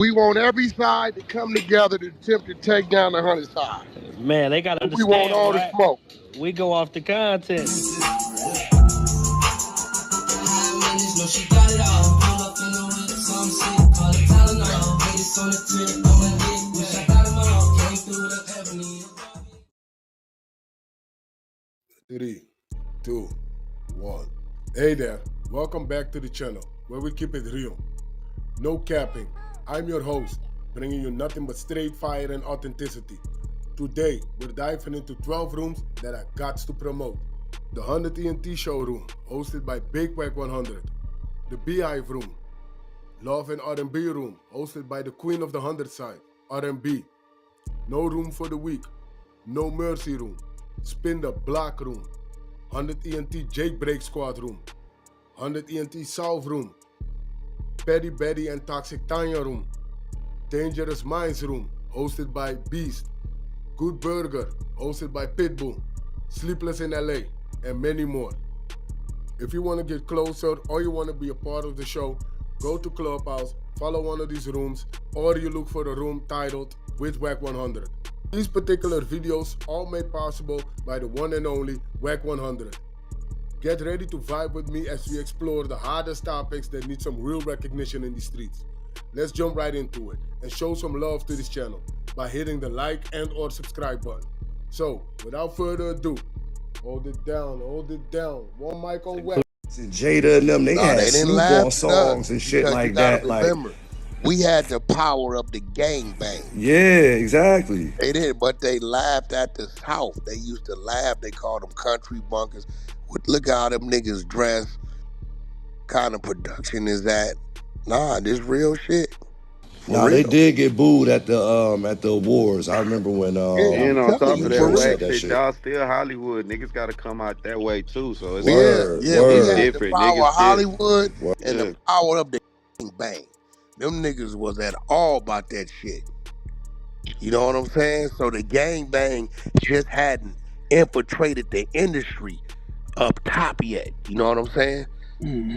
We want every side to come together to attempt to take down the 100 side. Man, they gotta We want understand, all the right? smoke. We go off the content. Three, two, one. Hey there, welcome back to the channel where we keep it real. No capping. I'm your host, bringing you nothing but straight fire and authenticity. Today, we're diving into 12 rooms that I got to promote. The 100 ENT showroom, hosted by Big Wack100. The Beehive room. Love and R&B room, hosted by the queen of the 100 side, R&B. No room for the weak. No mercy room. Spin the block room. 100 ENT Jailbreak Squad room. 100 ENT South room. Petty Betty and Toxic Tanya room. Dangerous Minds room, hosted by Beast. Good Burger, hosted by Pitbull. Sleepless in LA, and many more. If you want to get closer or you want to be a part of the show, go to Clubhouse, follow one of these rooms, or you look for a room titled with Wack100. These particular videos all made possible by the one and only Wack100. Get ready to vibe with me as we explore the hardest topics that need some real recognition in the streets. Let's jump right into it and show some love to this channel by hitting the like and or subscribe button. So, without further ado, hold it down. One mic on Wack. Jada and them, they had They didn't Snoop laugh on at songs us and shit because you like gotta that. Like, remember, we had the power of the gangbang. yeah, exactly. They did, but they laughed at the South. They used to laugh. They called them country bunkers. Look how them niggas dress. Kind of production is that? Nah, this real shit. Now they did get booed at the awards. I remember when Yeah, And I'm on telling top you, of for that Joe real. said whack that shit, shit. y'all still Hollywood. Niggas gotta come out that way too. So it's like Word, We it's had the different. power Niggas of still Hollywood and the yeah. power of the bang. Them niggas was at all about that shit. You know what I'm saying? So the gang bang just hadn't infiltrated the industry up top yet. You know what I'm saying?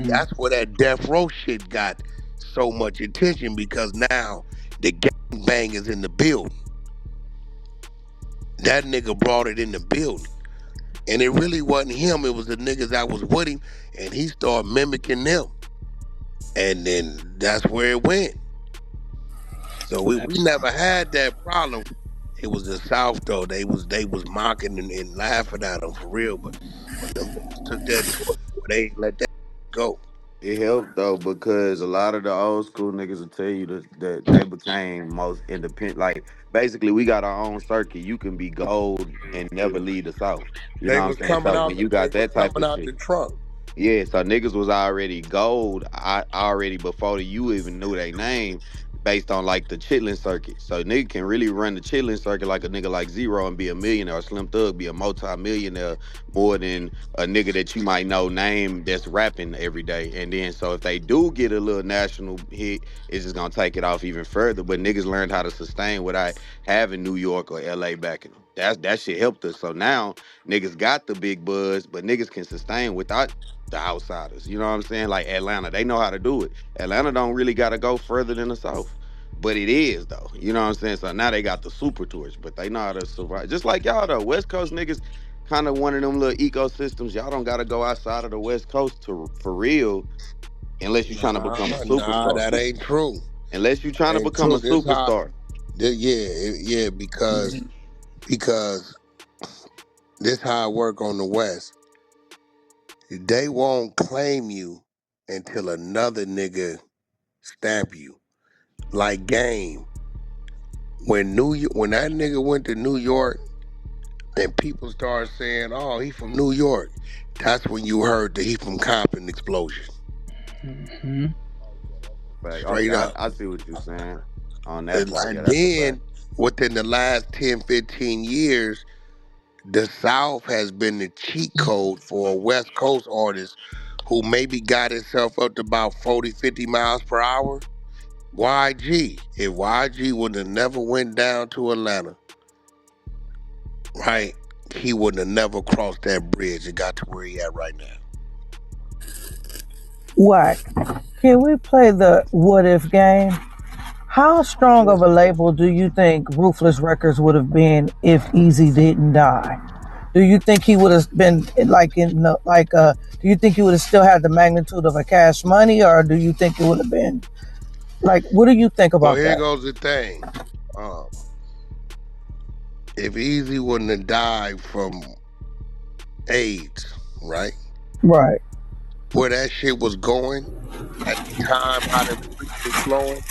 That's where that death row shit got so much attention because now the gang bang is in the building. That nigga brought it in the building. And it really wasn't him, it was the niggas that was with him, and he started mimicking them. And then that's where it went. So we never had that problem. It was the South though. They was mocking and laughing at them for real, but them niggas took that torch, boy, they ain't let that go. It helped though because a lot of the old school niggas will tell you that they became most independent. Like basically, we got our own circuit. You can be gold and never leave the South. You know They what I'm was saying? coming So out when you got they was that type coming of out shit, the trunk. yeah. So niggas was already gold. I already before you even knew their name. Based on like the chitlin circuit. So nigga can really run the chitlin circuit like a nigga like Zero and be a millionaire, or Slim Thug be a multi-millionaire more than a nigga that you might know name that's rapping every day. And then so if they do get a little national hit, it's just gonna take it off even further. But niggas learned how to sustain without having New York or LA backing them. That shit helped us. So now niggas got the big buzz, but niggas can sustain without the outsiders. You know what I'm saying? Like Atlanta, they know how to do it. Atlanta don't really gotta go further than the South. But it is though. You know what I'm saying? So now they got the super torch, but they know how to survive. Just like y'all though. West Coast niggas kind of one of them little ecosystems. Y'all don't gotta go outside of the West Coast to for real unless you're trying to become a Nah, superstar. that ain't true. Unless you're That trying to ain't become a true. This how superstar. yeah, because this how it work on the West. They won't claim you until another nigga stamp you. Like Game. When that nigga went to New York and people started saying, "Oh, he from New York," that's when you heard the he from Compton explosion. Like, okay, Straight up. I see what you're saying on that part. Yeah, And that's a fact. then within the last 10, 15 years, the South has been the cheat code for a West Coast artist who maybe got himself up to about 40, 50 miles per hour. YG. If YG would have never went down to Atlanta, right, he would have never crossed that bridge and got to where he at right now. Wack, can we play the what if game? How strong of a label do you think Ruthless Records would have been if Easy didn't die? Do you think he would have been like do you think he would have still had the magnitude of a Cash Money, or do you think it would have been like? What do you think Well, about here that? goes the thing. Um, if Easy wouldn't have died from AIDS, right? Right. Where that shit was going at the time, how them streets was flowing,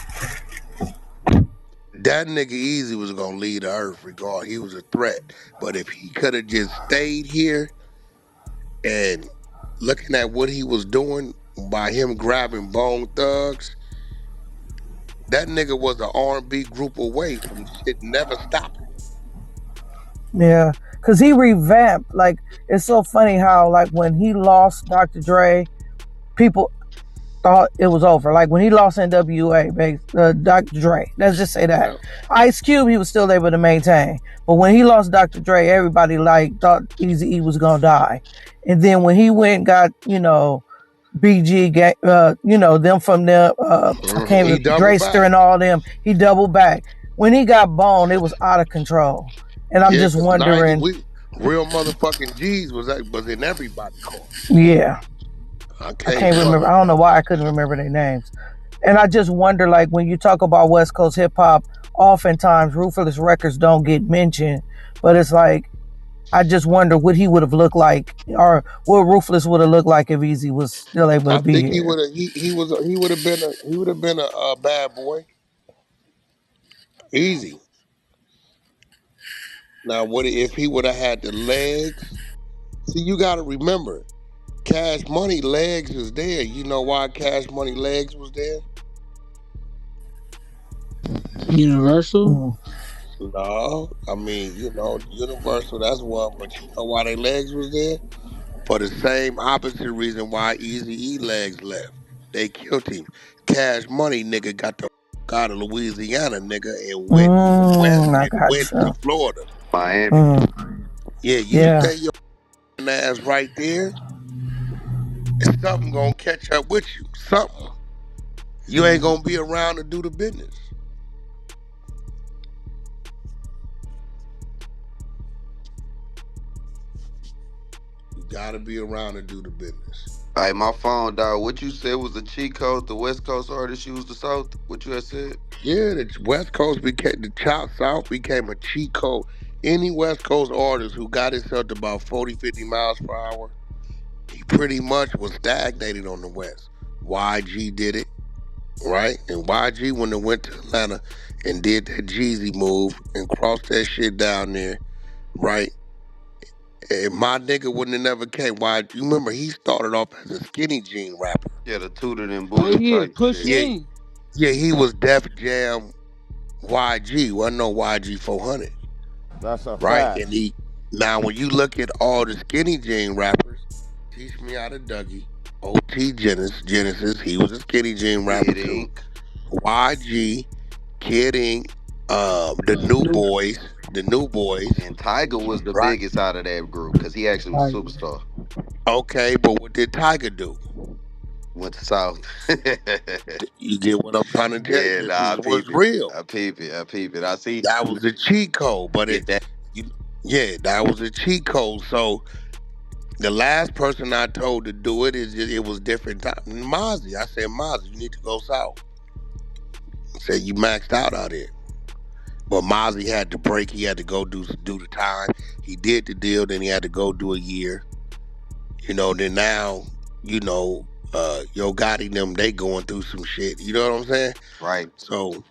that nigga Easy was gonna leave the earth regard. He was a threat. But if he could have just stayed here and looking at what he was doing by him grabbing Bone Thugs, that nigga was an R&B group away from shit never stopping. Yeah, cause he revamped. Like it's so funny how like when he lost Dr. Dre, people thought it was over. Like when he lost NWA, Dr. Dre. Let's just say that. Yeah. Ice Cube, he was still able to maintain, but when he lost Dr. Dre, everybody like thought Eazy-E was gonna die. And then when he went and got BG, them from them, I can't He even, doubled Drayster back. and all them, he doubled back. When he got Bone, it was out of control. And I'm Yeah, just cause 90 wondering, we real motherfucking G's was in everybody car. yeah, I I can't can't front remember. on I don't know that. why I couldn't remember their names. And I just wonder, like, when you talk about West Coast hip hop, oftentimes Ruthless Records don't get mentioned. But it's like, I just wonder what he would have looked like, or what Ruthless would have looked like if Easy was still able to I be think he here. would have he would have been a bad boy. Easy. Now what if he would have had the legs? See, you gotta remember, Cash Money legs is there. You know why Cash Money legs was there? Universal. Mm. No, I mean, Universal, that's one, but you know why their legs was there? For the same opposite reason why Eazy-E legs left. They killed him. Cash Money nigga got the out of Louisiana nigga and went west I and got went to you. Florida. Miami. Mm. Yeah, you Yeah. stay your ass right there, something gonna catch up with you. Something. You ain't gonna be around to do the business. You gotta be around to do the business. Hey, my phone died. What you said was the cheat code, the West Coast artist used the South? What you had said? Yeah, the West Coast became South became a cheat code. Any West Coast artist who got himself to about 40, 50 miles per hour, he pretty much was stagnated on the West. YG did it, right? And YG when they went to Atlanta and did that Jeezy move and crossed that shit down there, right? And my nigga wouldn't have never came. Why? You remember he started off as a skinny jean rapper. Yeah, the Tooted and Oh Booted yeah, type push shit. Yeah, in. yeah, he was Def Jam YG. Wasn't no YG 400. That's a Right? fact. And he now when you look at all the skinny jean rappers, Teach Me Out of Dougie, Genesis, he was a skinny jean rapper Kid too. Ink. YG, Kid Ink, the new boys, And Tiger was the right? biggest out of that group because he actually was a superstar. Okay, but what did Tiger do? Went to South. You get what I'm trying to tell you? Yeah, This nah, is I what's peep it. real. I peep it. I peep it. I see. That was a cheat code, but Yeah, that. you, yeah, that was a cheat code. So the last person I told to do it is it was different time. Mozzie, I said, Mozzie, you need to go south. I said you maxed out here. But Mozzie had to break. He had to go do the time. He did the deal. Then he had to go do a year. Then now, Yo Gotti them they going through some shit. You know what I'm saying? Right. So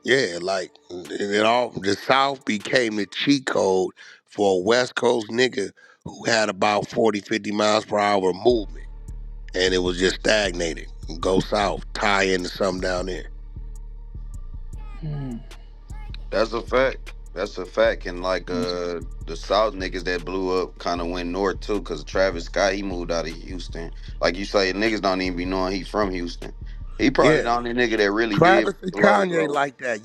yeah, like it all the South became the cheat code for a West Coast nigga who had about 40, 50 miles per hour movement. And it was just stagnated. Go south, tie into something down there. That's a fact. That's a fact. And like the South niggas that blew up kind of went north too, cause Travis Scott he moved out of Houston. Like you say, niggas don't even be knowing he from Houston. He probably Yeah. the only nigga that really did Travis and blow Kanye blow. like that.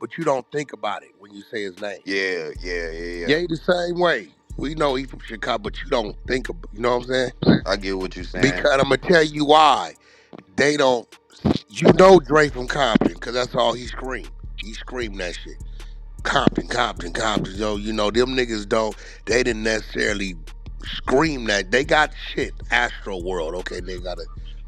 But you don't think about it when you say his name. Yeah, yeah, yeah, yeah. Ye the same way. We know he from Chicago, but you don't think about, you know what I'm saying? I get what you saying. Because I'm gonna tell you why. They don't. You know Dre from Compton, cause that's all he screamed. He screamed that shit. Compton, Compton, Compton. Yo, you know them niggas don't. They didn't necessarily scream that. They got shit. Astro World. Okay, they got a.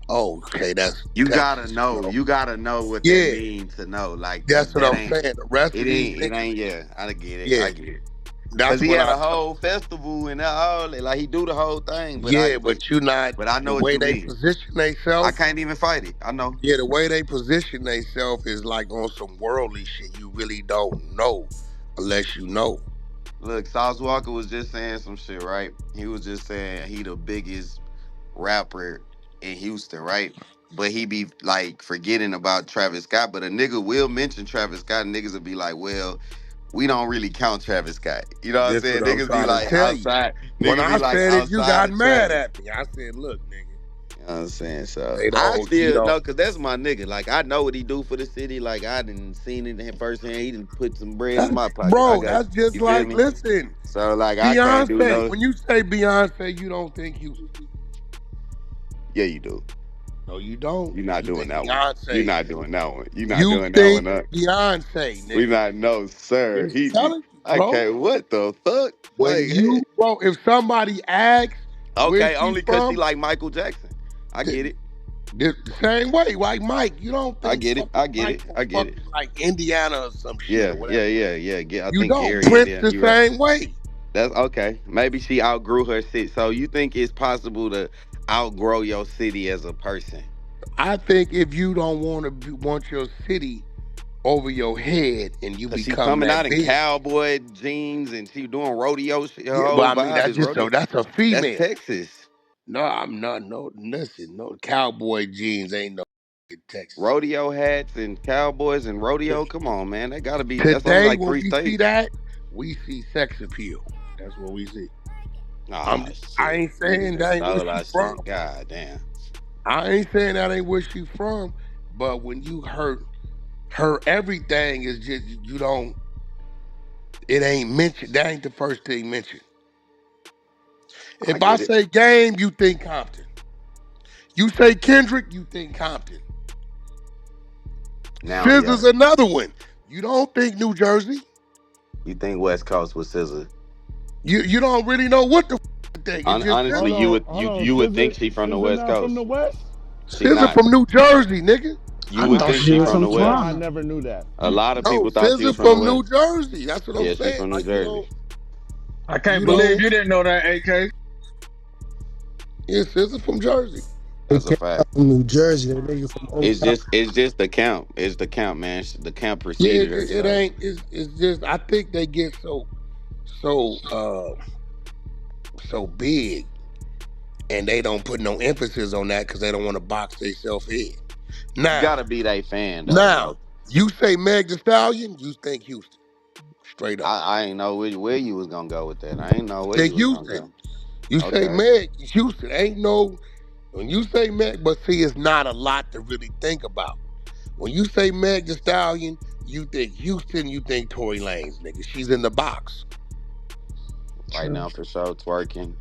Oh, okay, that's You gotta Texas. You know. know. You gotta know what that Yeah, means to know. Like that's what that I'm ain't. saying. The rest It of these ain't. It niggas. ain't. Yeah, I get it. Yeah, I get it. Cause that's he what had I a say. whole festival and all. Like he do the whole thing. But Yeah, but you not But I the know what way you they mean. position I themselves. can't even fight it. I know. Yeah, the way they position themselves is like on some worldly shit. You really don't know unless you know. Look, Sauce Walker was just saying some shit, right? He was just saying he the biggest rapper in Houston, right? But he be like forgetting about Travis Scott. But a nigga will mention Travis Scott, and niggas will be like, well, we don't really count Travis Scott. You know what I'm That's what saying? I'm Niggas be trying to like tell you. outside. When Niggas be I like said it, you outside got of mad Travis. at me. I said, look, nigga, You know what I'm saying? So they I don't, you still know. know, cause that's my nigga. Like I know what he do for the city. Like I didn't seen it firsthand. He didn't put some bread in my pocket. I Bro, got that's just you feel like, me? listen, So like I can't do Beyonce. no. When you say Beyonce, you don't think Houston. Yeah, you do. No, you don't. You're not You doing think that one. You're Beyonce. not doing that one. You're not You doing that one think up. Beyonce, We nigga. not no sir. I'm telling you, bro. Okay, what the fuck? When Like you, hey. bro, if somebody asks where Okay, she only cause she from, like Michael Jackson. I the, get it. the same way, like Mike, you don't I think get it. fucking I get Mike it. from I get it. fucking like Indiana or some shit Yeah, or whatever. yeah, yeah, yeah. I You think don't. Gary and Prince them, the you right. same way. That's okay. Maybe she outgrew her city. So you think it's possible to outgrow your city as a person? I think if you don't want your city over your head and you Cause she become coming out that in big, cowboy jeans and she doing rodeo shit. Her yeah. Well, whole I mean vibe that's is just rodeo. that's a That's female. Texas. No, I'm not. No, listen, no cowboy jeans ain't no in Texas. Rodeo hats and cowboys and rodeo. Come on, man. That gotta be. That's only Today, like when three we see states. that, we see sex appeal. That's what we see. Ah, I shit. ain't Niggas saying done that ain't where stole she our from. shit. God damn. I ain't saying that ain't where she from. But when you hurt her, everything is just you don't. It ain't mentioned. That ain't the first thing mentioned. I If I get it. say game, you think Compton. You say Kendrick, you think Compton. Now, yeah. Scissor's another one. You don't think New Jersey. You think West Coast with Scissor? You don't really know what the think. It's just Honestly, Hold Scissor. you on, would hold you on. you would think Scissor, she from the Scissor West now from the Coast. West. She Scissor not. from New Jersey, nigga. You I would thought think she she was from from the I West. Toronto. never knew that. A lot of No, people thought she Scissor was from the from West. New Jersey. That's what I'm Yeah, she saying. from New Like Jersey. I you can't believe don't. you didn't know that, AK. Yeah, Scissor from Jersey. They That's a came fact. out from New Jersey. That nigga from Oak Town. It's just the count. It's the count, man. The count Yeah, preceded her. it So ain't. It's just. I think they get so big, and they don't put no emphasis on that because they don't want to box themselves in. you Now, gotta be that fan though, now, bro. you say Meg The Stallion, you think Houston, straight up. I ain't know where you was gonna go with that. I ain't know You where you think was gonna Houston. go. You say Okay. Meg, Houston. Ain't no when you say Meg, but see, it's not a lot to really think about. When you say Meg The Stallion, you think Houston, you think Tory Lanez, nigga. She's in the box. Right True. now for sure, twerking.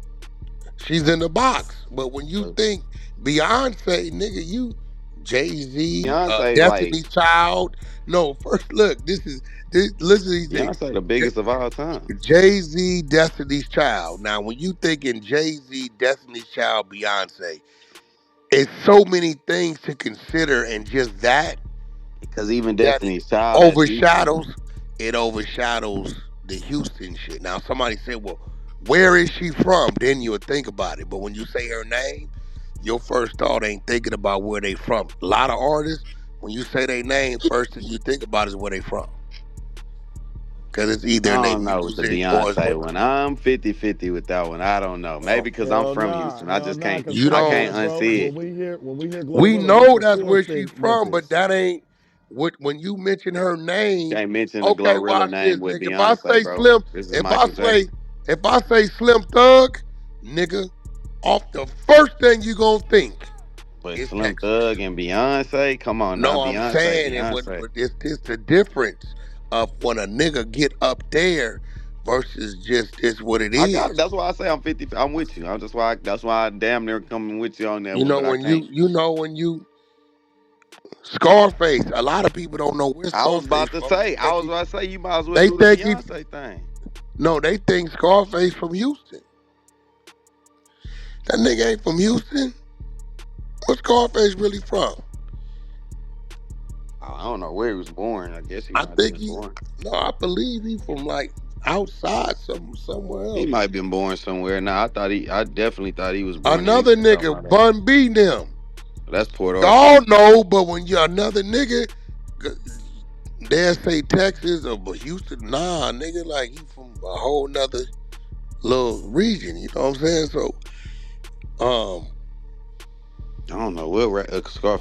She's in the box. But when you But think Beyonce, nigga, you Jay-Z, Beyonce, like Destiny's Child. No, first look, this listen to these things. Beyonce, the biggest of all time. Jay-Z, Destiny's Child. Now, when you think in Jay-Z, Destiny's Child, Beyonce, it's so many things to consider, and just Because even that it Destiny's Child, that's Houston. overshadows it overshadows the Houston shit. Now somebody said, "Well, where is she from?" Then you would think about it. But when you say her name, your first thought ain't thinking about where they from. A lot of artists, when you say their name, first thing you think about is where they from, because it's either in I their don't know with the music or it's Beyonce one. I'm 50-50 with that one. I don't know. Maybe well, because I'm from Houston. I Hell just nah. can't. Cause you think I about don't. can't it, bro. unsee it. When we hear We Glorilla, we know for that's sure where she think from, but Memphis. that ain't what when you mention her name. Can't mention the Okay, Glorilla watch this, name with nigga. If I Beyonce, say bro. Slim, This is if I Michael say Jackson. if I say Slim Thug, nigga, off the first thing you gonna think But is Slim Texas. Thug and Beyonce, come on now, No, I'm Beyonce, saying it what Beyonce. it's the difference of when a nigga get up there versus just this what it I got it. is. That's why I say I'm 50. I'm with you. I'm just why. That's why I damn near coming with you on that You one. know But I when can't. you know when you. Scarface. A lot of people don't know where I was Scarface about to from. say, you might as well They do the think he Beyonce thing. no, they think Scarface from Houston. That nigga ain't from Houston. Where Scarface really from? I don't know where he was born. I guess he I might have think been born. I believe he from like outside somewhere He else. might have been born somewhere. Nah, I definitely thought he was born in Another Houston. Talking nigga, about that. Bun B them. That's Port Arthur. Y'all know, but when you're another nigga, they'll say Texas or Houston. Nah, nigga, like he from a whole nother little region. You know what I'm saying? So, I don't know where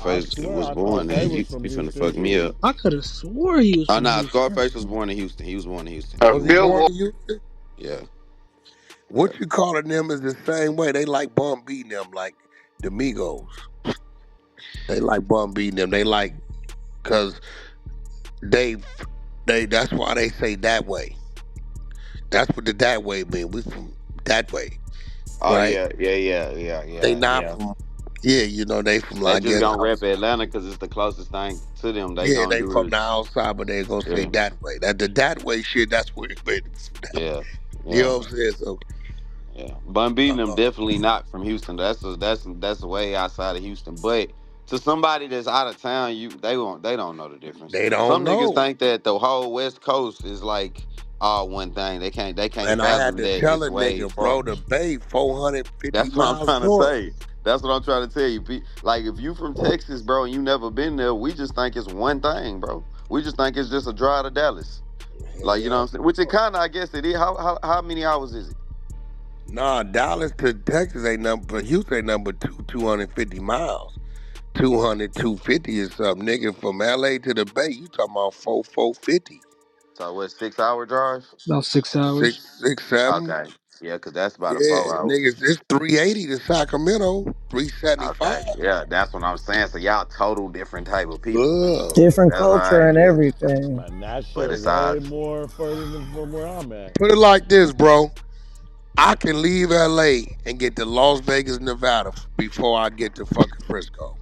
I Scarface swear was I thought born in. they You was from finna Houston fuck me too. up. I could have swore he was Oh, from nah, Houston. Scarface was born in Houston. He was born in Houston. was he born in Houston? Yeah, yeah. What you calling them is the same way. They like Bun B them, like the Migos. They like Bun B them. They like, cause they, that's why they say that way. That's what the that way mean. We from that way, Oh right? yeah, yeah, yeah, yeah, They yeah, not yeah. from, yeah, you know, they from, They I just guess, gonna rep Atlanta because it's the closest thing to them. They yeah, gonna they do from it. the outside, but they gonna say Yeah, that way. That the that way shit, that's where it made it from that way. yeah, You yeah, know what I'm saying? So, yeah. Bun B and them uh, definitely not from Houston. That's way outside of Houston. But to somebody that's out of town, they don't know the difference. they don't Some niggas know. think that the whole West Coast is like all one thing. They can't And I had fathom to that tell it's a way nigga, bro, far. the Bay 450 That's what I'm miles trying to north. say. That's what I'm trying to tell you. Like, if you from Texas, bro, and you never been there, we just think it's one thing, bro. We just think it's just a drive to Dallas. Like, you know what Hell I'm saying? Which it no. kind of, I guess it is. How many hours is it? Nah, Dallas to Texas ain't number, Houston ain't number 250 miles. 200, 250 or something. Nigga, from LA to the Bay, you talking about 450. So what? 6 hour drive? About 6 hours. Six, 7. Okay. Yeah, cause that's about a Yeah, 4 hour. niggas, it's 380 to Sacramento, Okay. 375. Yeah, that's what I'm saying. So y'all total different type of people. Ugh. Different That's all culture right. and Yeah. everything. Man, that But shit it's all way more further than from where I'm at. Put it like this, bro. I can leave LA and get to Las Vegas, Nevada before I get to fucking Frisco.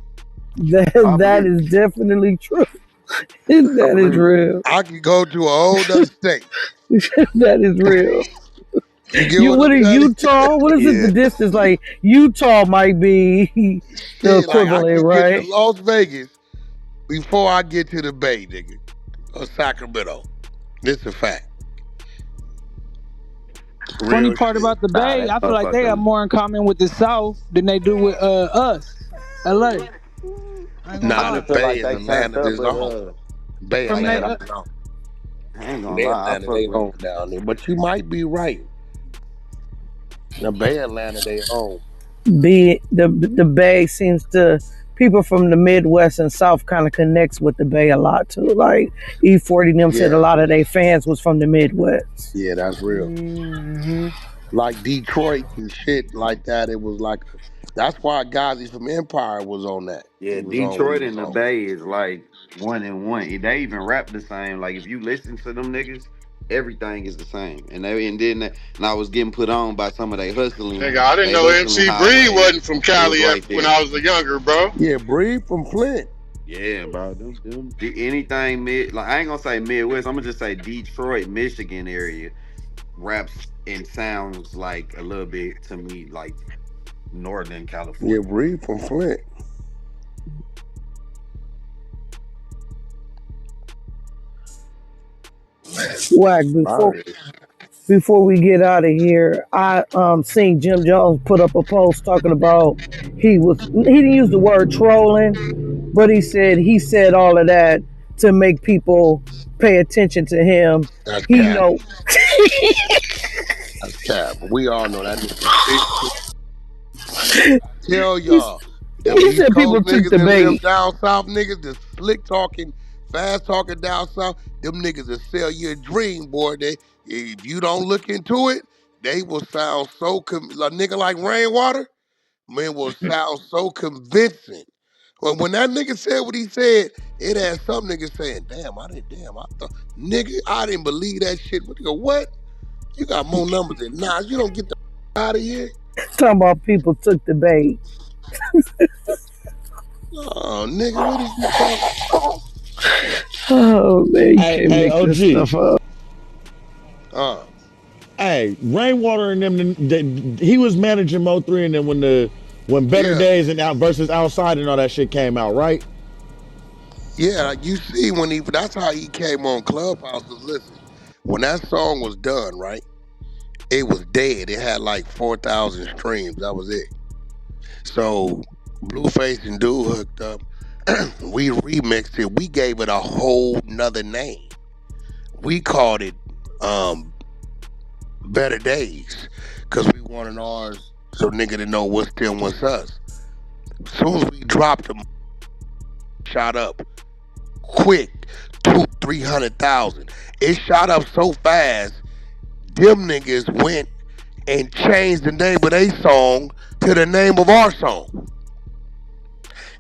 I That believe. is definitely true. I That is believe. real. I can go to a whole other state. That is real. You get You what what I'm are telling Utah? What is it? The Yeah. distance like Utah might be you? the Shit, like I equivalent, can get to right? Las Vegas before I get to the Bay, nigga. Or Sacramento. This a fact. Funny Real part shit. about the Nah, Bay, that I feel like they have motherfucker. more in common with the South than they do with us, LA. I ain't gonna I Nah, lie. the just feel Bay like and they turned Atlanta up, is but on. Bay, From like they Atlanta I, is on. I ain't gonna Bay, lie, I Atlanta, fuck they with. own down there. But you might be right. The Bay, Atlanta, they own. Be the Bay seems to people from the Midwest and South kind of connects with the Bay a lot too. Like E40 them said a Yeah, lot of their fans was from the Midwest. yeah, that's real. hmm Like Detroit and shit like that. It was like, that's why Ghazi from Empire was on that. Yeah, He was on what he Detroit was and the on. Bay is like one and one. They even rap the same. Like if you listen to them niggas, everything is the same. And I was getting put on by some of Nigga, I didn't they know hustling MC Breed highways. wasn't from It was Cali like when that. I was a younger, bro. Yeah, Bree from Flint. Yeah, bro. Anything mid, like I ain't gonna say Midwest. I'm gonna just say Detroit, Michigan area raps and sounds like a little bit to me like Northern Yeah, California. Bree from Flint. Wack, Wow. before we get out of here, I seen Jim Jones put up a post talking about he didn't use the word trolling, but he said all of that to make people pay attention to him. That's He cap. know That's cap. We all know that nigga big. Tell he's, y'all, them he East said Coast people took niggas the that live bait. down south niggas, the slick talking, fast talking down south, them niggas will sell you a dream, boy. They, if you don't look into it, they will sound so a nigga like Rainwater, man, will sound so convincing. When that nigga said what he said, it had some niggas saying, I thought, nigga, I didn't believe that shit. What, you go, what? You got more numbers than Nas. You don't get the out of here. Talking about people took the bait. Oh, nigga, what is you talking? Oh man, you can't Hey, make this OG. stuff up. Uh, Hey, Rainwater and them. He was managing Mo3, and then when Better yeah. Days and Out versus Outside and all that shit came out, right? Yeah, like you see when that's how he came on Clubhouse. Cause listen, when that song was done, right, it was dead. It had like 4,000 streams. That was it. So Blueface and Dude hooked up. We remixed it. We gave it a whole nother name. We called it um, Better Days. Cause we wanted ours so nigga to know what's them, what's us. As soon as we dropped them, shot up quick, 300,000. It shot up so fast, them niggas went and changed the name of their song to the name of our song.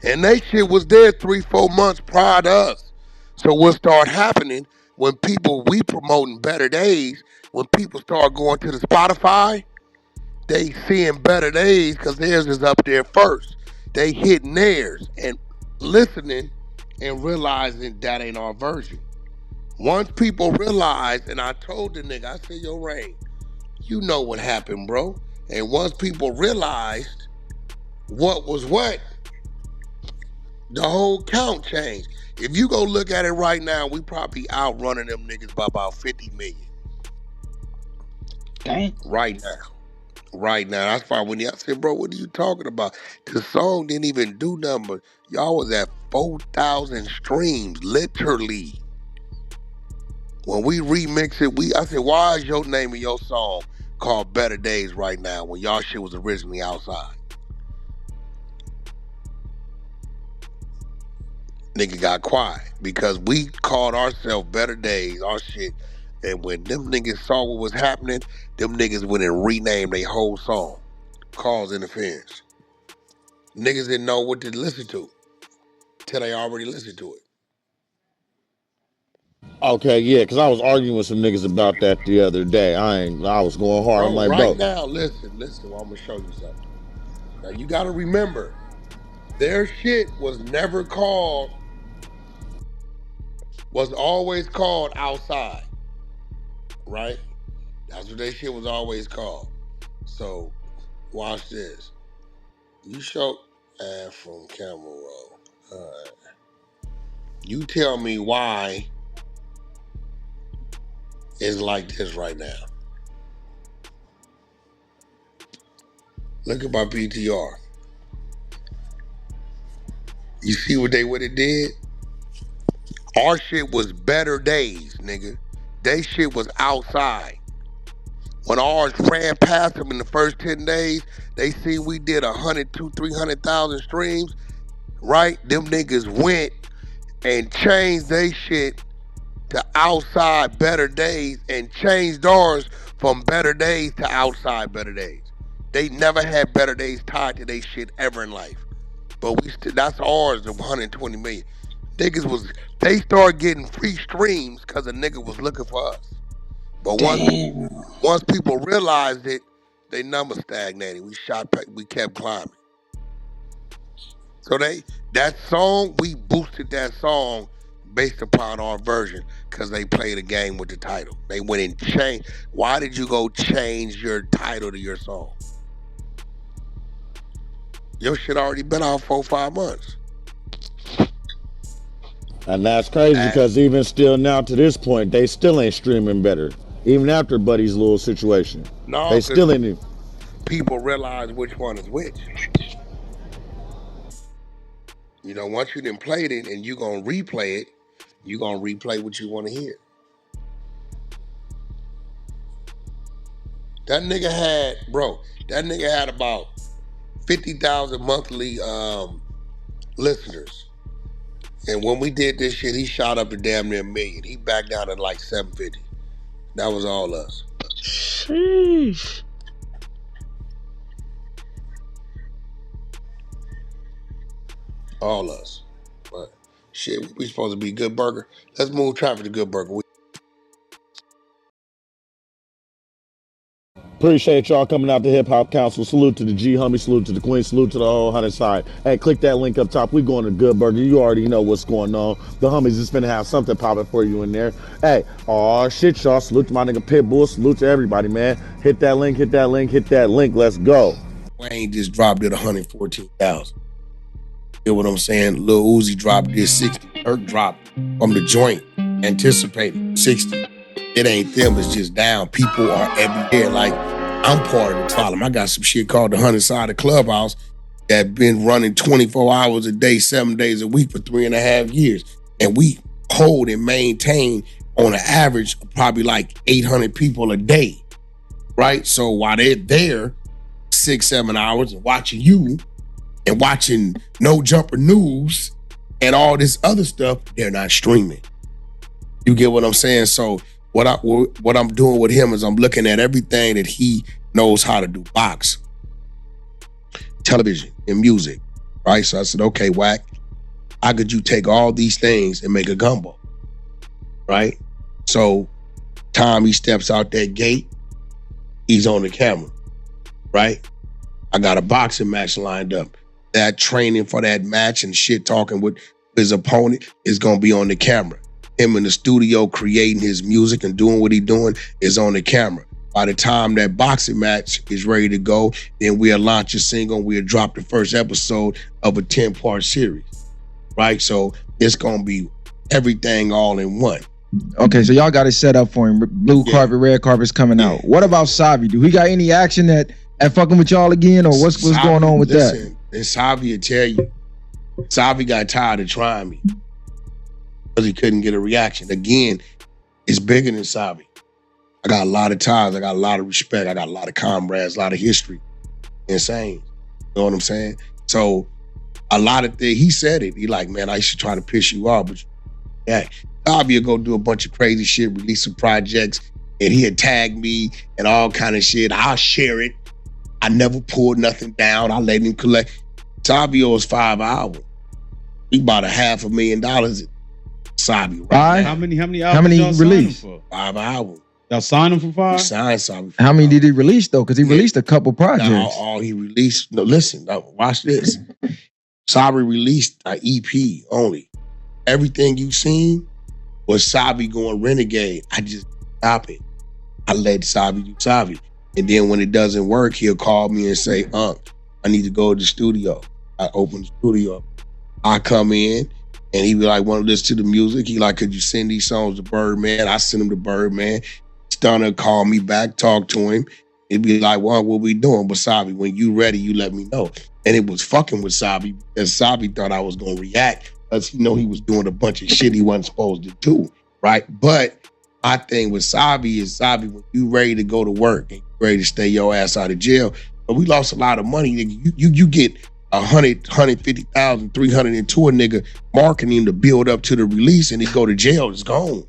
And they shit was there 3-4 months prior to us. So what started happening when we promoting Better Days, when people start going to the Spotify, they seeing Better Days because theirs is up there first. They hitting theirs and listening and realizing that ain't our version. Once people realized, and I told the nigga, I said, yo, Rain, you know what happened, bro. And once people realized what was what, the whole count changed. If you go look at it right now, we probably outrunning them niggas by about 50 million. Dang. Right now. Right now. That's why when I said, bro, what are you talking about? The song didn't even do nothing. Y'all was at 4,000 streams, literally. When we remix it, I said, why is your name in your song called Better Days right now when y'all shit was originally Outside? Nigga got quiet because we called ourselves Better Days, our shit. And when them niggas saw what was happening, them niggas went and renamed their whole song. Cause interference. Niggas didn't know what to listen to till they already listened to it. Okay, yeah, because I was arguing with some niggas about that the other day. I was going hard. I'm Bro, like, right bro, now, listen, well, I'm gonna show you something. Now you gotta remember, their shit was always called Outside, right? That's what their shit was always called. So, watch this. You show ad from camera roll. Alright. You tell me why it's like this right now. Look at my PTR. You see what it did? Our shit was Better Days, nigga. They shit was Outside. When ours ran past them in the first 10 days, they see we did 100, 200, 300,000 streams, right? Them niggas went and changed they shit to Outside Better Days and changed ours from Better Days to Outside Better Days. They never had Better Days tied to they shit ever in life. But that's ours of 120 million. They started getting free streams because a nigga was looking for us. But Damn. once people realized it, they numbers stagnated. We kept climbing. So that song, we boosted that song based upon our version because they played a game with the title. They went and changed. Why did you go change your title to your song? Your shit already been out 4-5 months. and that's crazy And because even still now to this point, they still ain't streaming better. Even after Buddy's little situation, no, they because still ain't. people realize which one is which. You know, once you done played it and you gonna replay it, you gonna replay what you want to hear. That nigga had about 50,000 monthly listeners. And when we did this shit, he shot up to damn near a million. He backed down at like 750. That was all us. Sheesh. All us. But shit, we supposed to be Good Burger. Let's move traffic to Good Burger. Appreciate y'all coming out to Hip Hop Council. Salute to the G homie, salute to the Queen, salute to the whole 100 side. Hey, click that link up top. We going to Good Burger. You already know what's going on. The homies is finna have something popping for you in there. Hey, oh shit, y'all. Salute to my nigga Pitbull. Salute to everybody, man. Hit that link, hit that link, hit that link. Let's go. Wayne just dropped it 114,000. You know what I'm saying? Lil Uzi dropped this 60. Kirk dropped from the joint, anticipated 60. It ain't them, it's just down. People are everywhere. Like, I'm part of the problem. I got some shit called the 100 Side of Clubhouse that been running 24 hours a day, 7 days a week for 3.5 years. And we hold and maintain on an average of probably like 800 people a day, right? So while they're there 6-7 hours and watching you and watching No Jumper News and all this other stuff, they're not streaming. You get what I'm saying? So what I'm doing with him is I'm looking at everything that he knows how to do: box, television, and music, right? So I said, okay, Wack, how could you take all these things and make a gumbo, right? So time he steps out that gate, he's on the camera, right? I got a boxing match lined up. That training for that match and shit talking with his opponent is gonna be on the camera. Him in the studio creating his music and doing what he's doing is on the camera. By the time that boxing match is ready to go, then we'll launch a single and we'll drop the first episode of a 10-part series, right? So it's gonna be everything all in one. Okay, so y'all got it set up for him. Blue carpet, red carpet's coming out. What about Savi? Do he got any action at fucking with y'all again, or what's going on with that? And Savi will tell you, Savi got tired of trying me because he couldn't get a reaction. Again, it's bigger than Savi. I got a lot of ties. I got a lot of respect. I got a lot of comrades, a lot of history. Insane. You know what I'm saying? So a lot of things, he said it. He like, man, I should try to piss you off, but yeah, Savi will go do a bunch of crazy shit, release some projects, and he'll tag me and all kind of shit. I'll share it. I never pulled nothing down. I let him collect. Savio's 5 albums. We bought $500,000 at Savi. Right? How many albums released? 5 albums. Y'all signed him for 5? We signed Savi. How many did he release though? Because he released a couple projects. All he released. No, listen. Watch this. Savi released an EP only. Everything you seen was Savi going renegade. I just stop it. I let Savi do Savi. And then when it doesn't work, he'll call me and say, I need to go to the studio. I open the studio. I come in and he be like, want to listen to the music? He like, could you send these songs to Birdman? I send him to Birdman. Stunner call me back, talk to him. He'd be like, well, what we doing? But Savi, when you ready, you let me know. And it was fucking with Savi because Savi thought I was going to react because he know he was doing a bunch of shit he wasn't supposed to do, right? But my thing with Savi is, Savi, when you ready to go to work and you ready to stay your ass out of jail, but we lost a lot of money. You get 100, 150,000, 300 into a nigga marketing to build up to the release, and he go to jail, it's gone.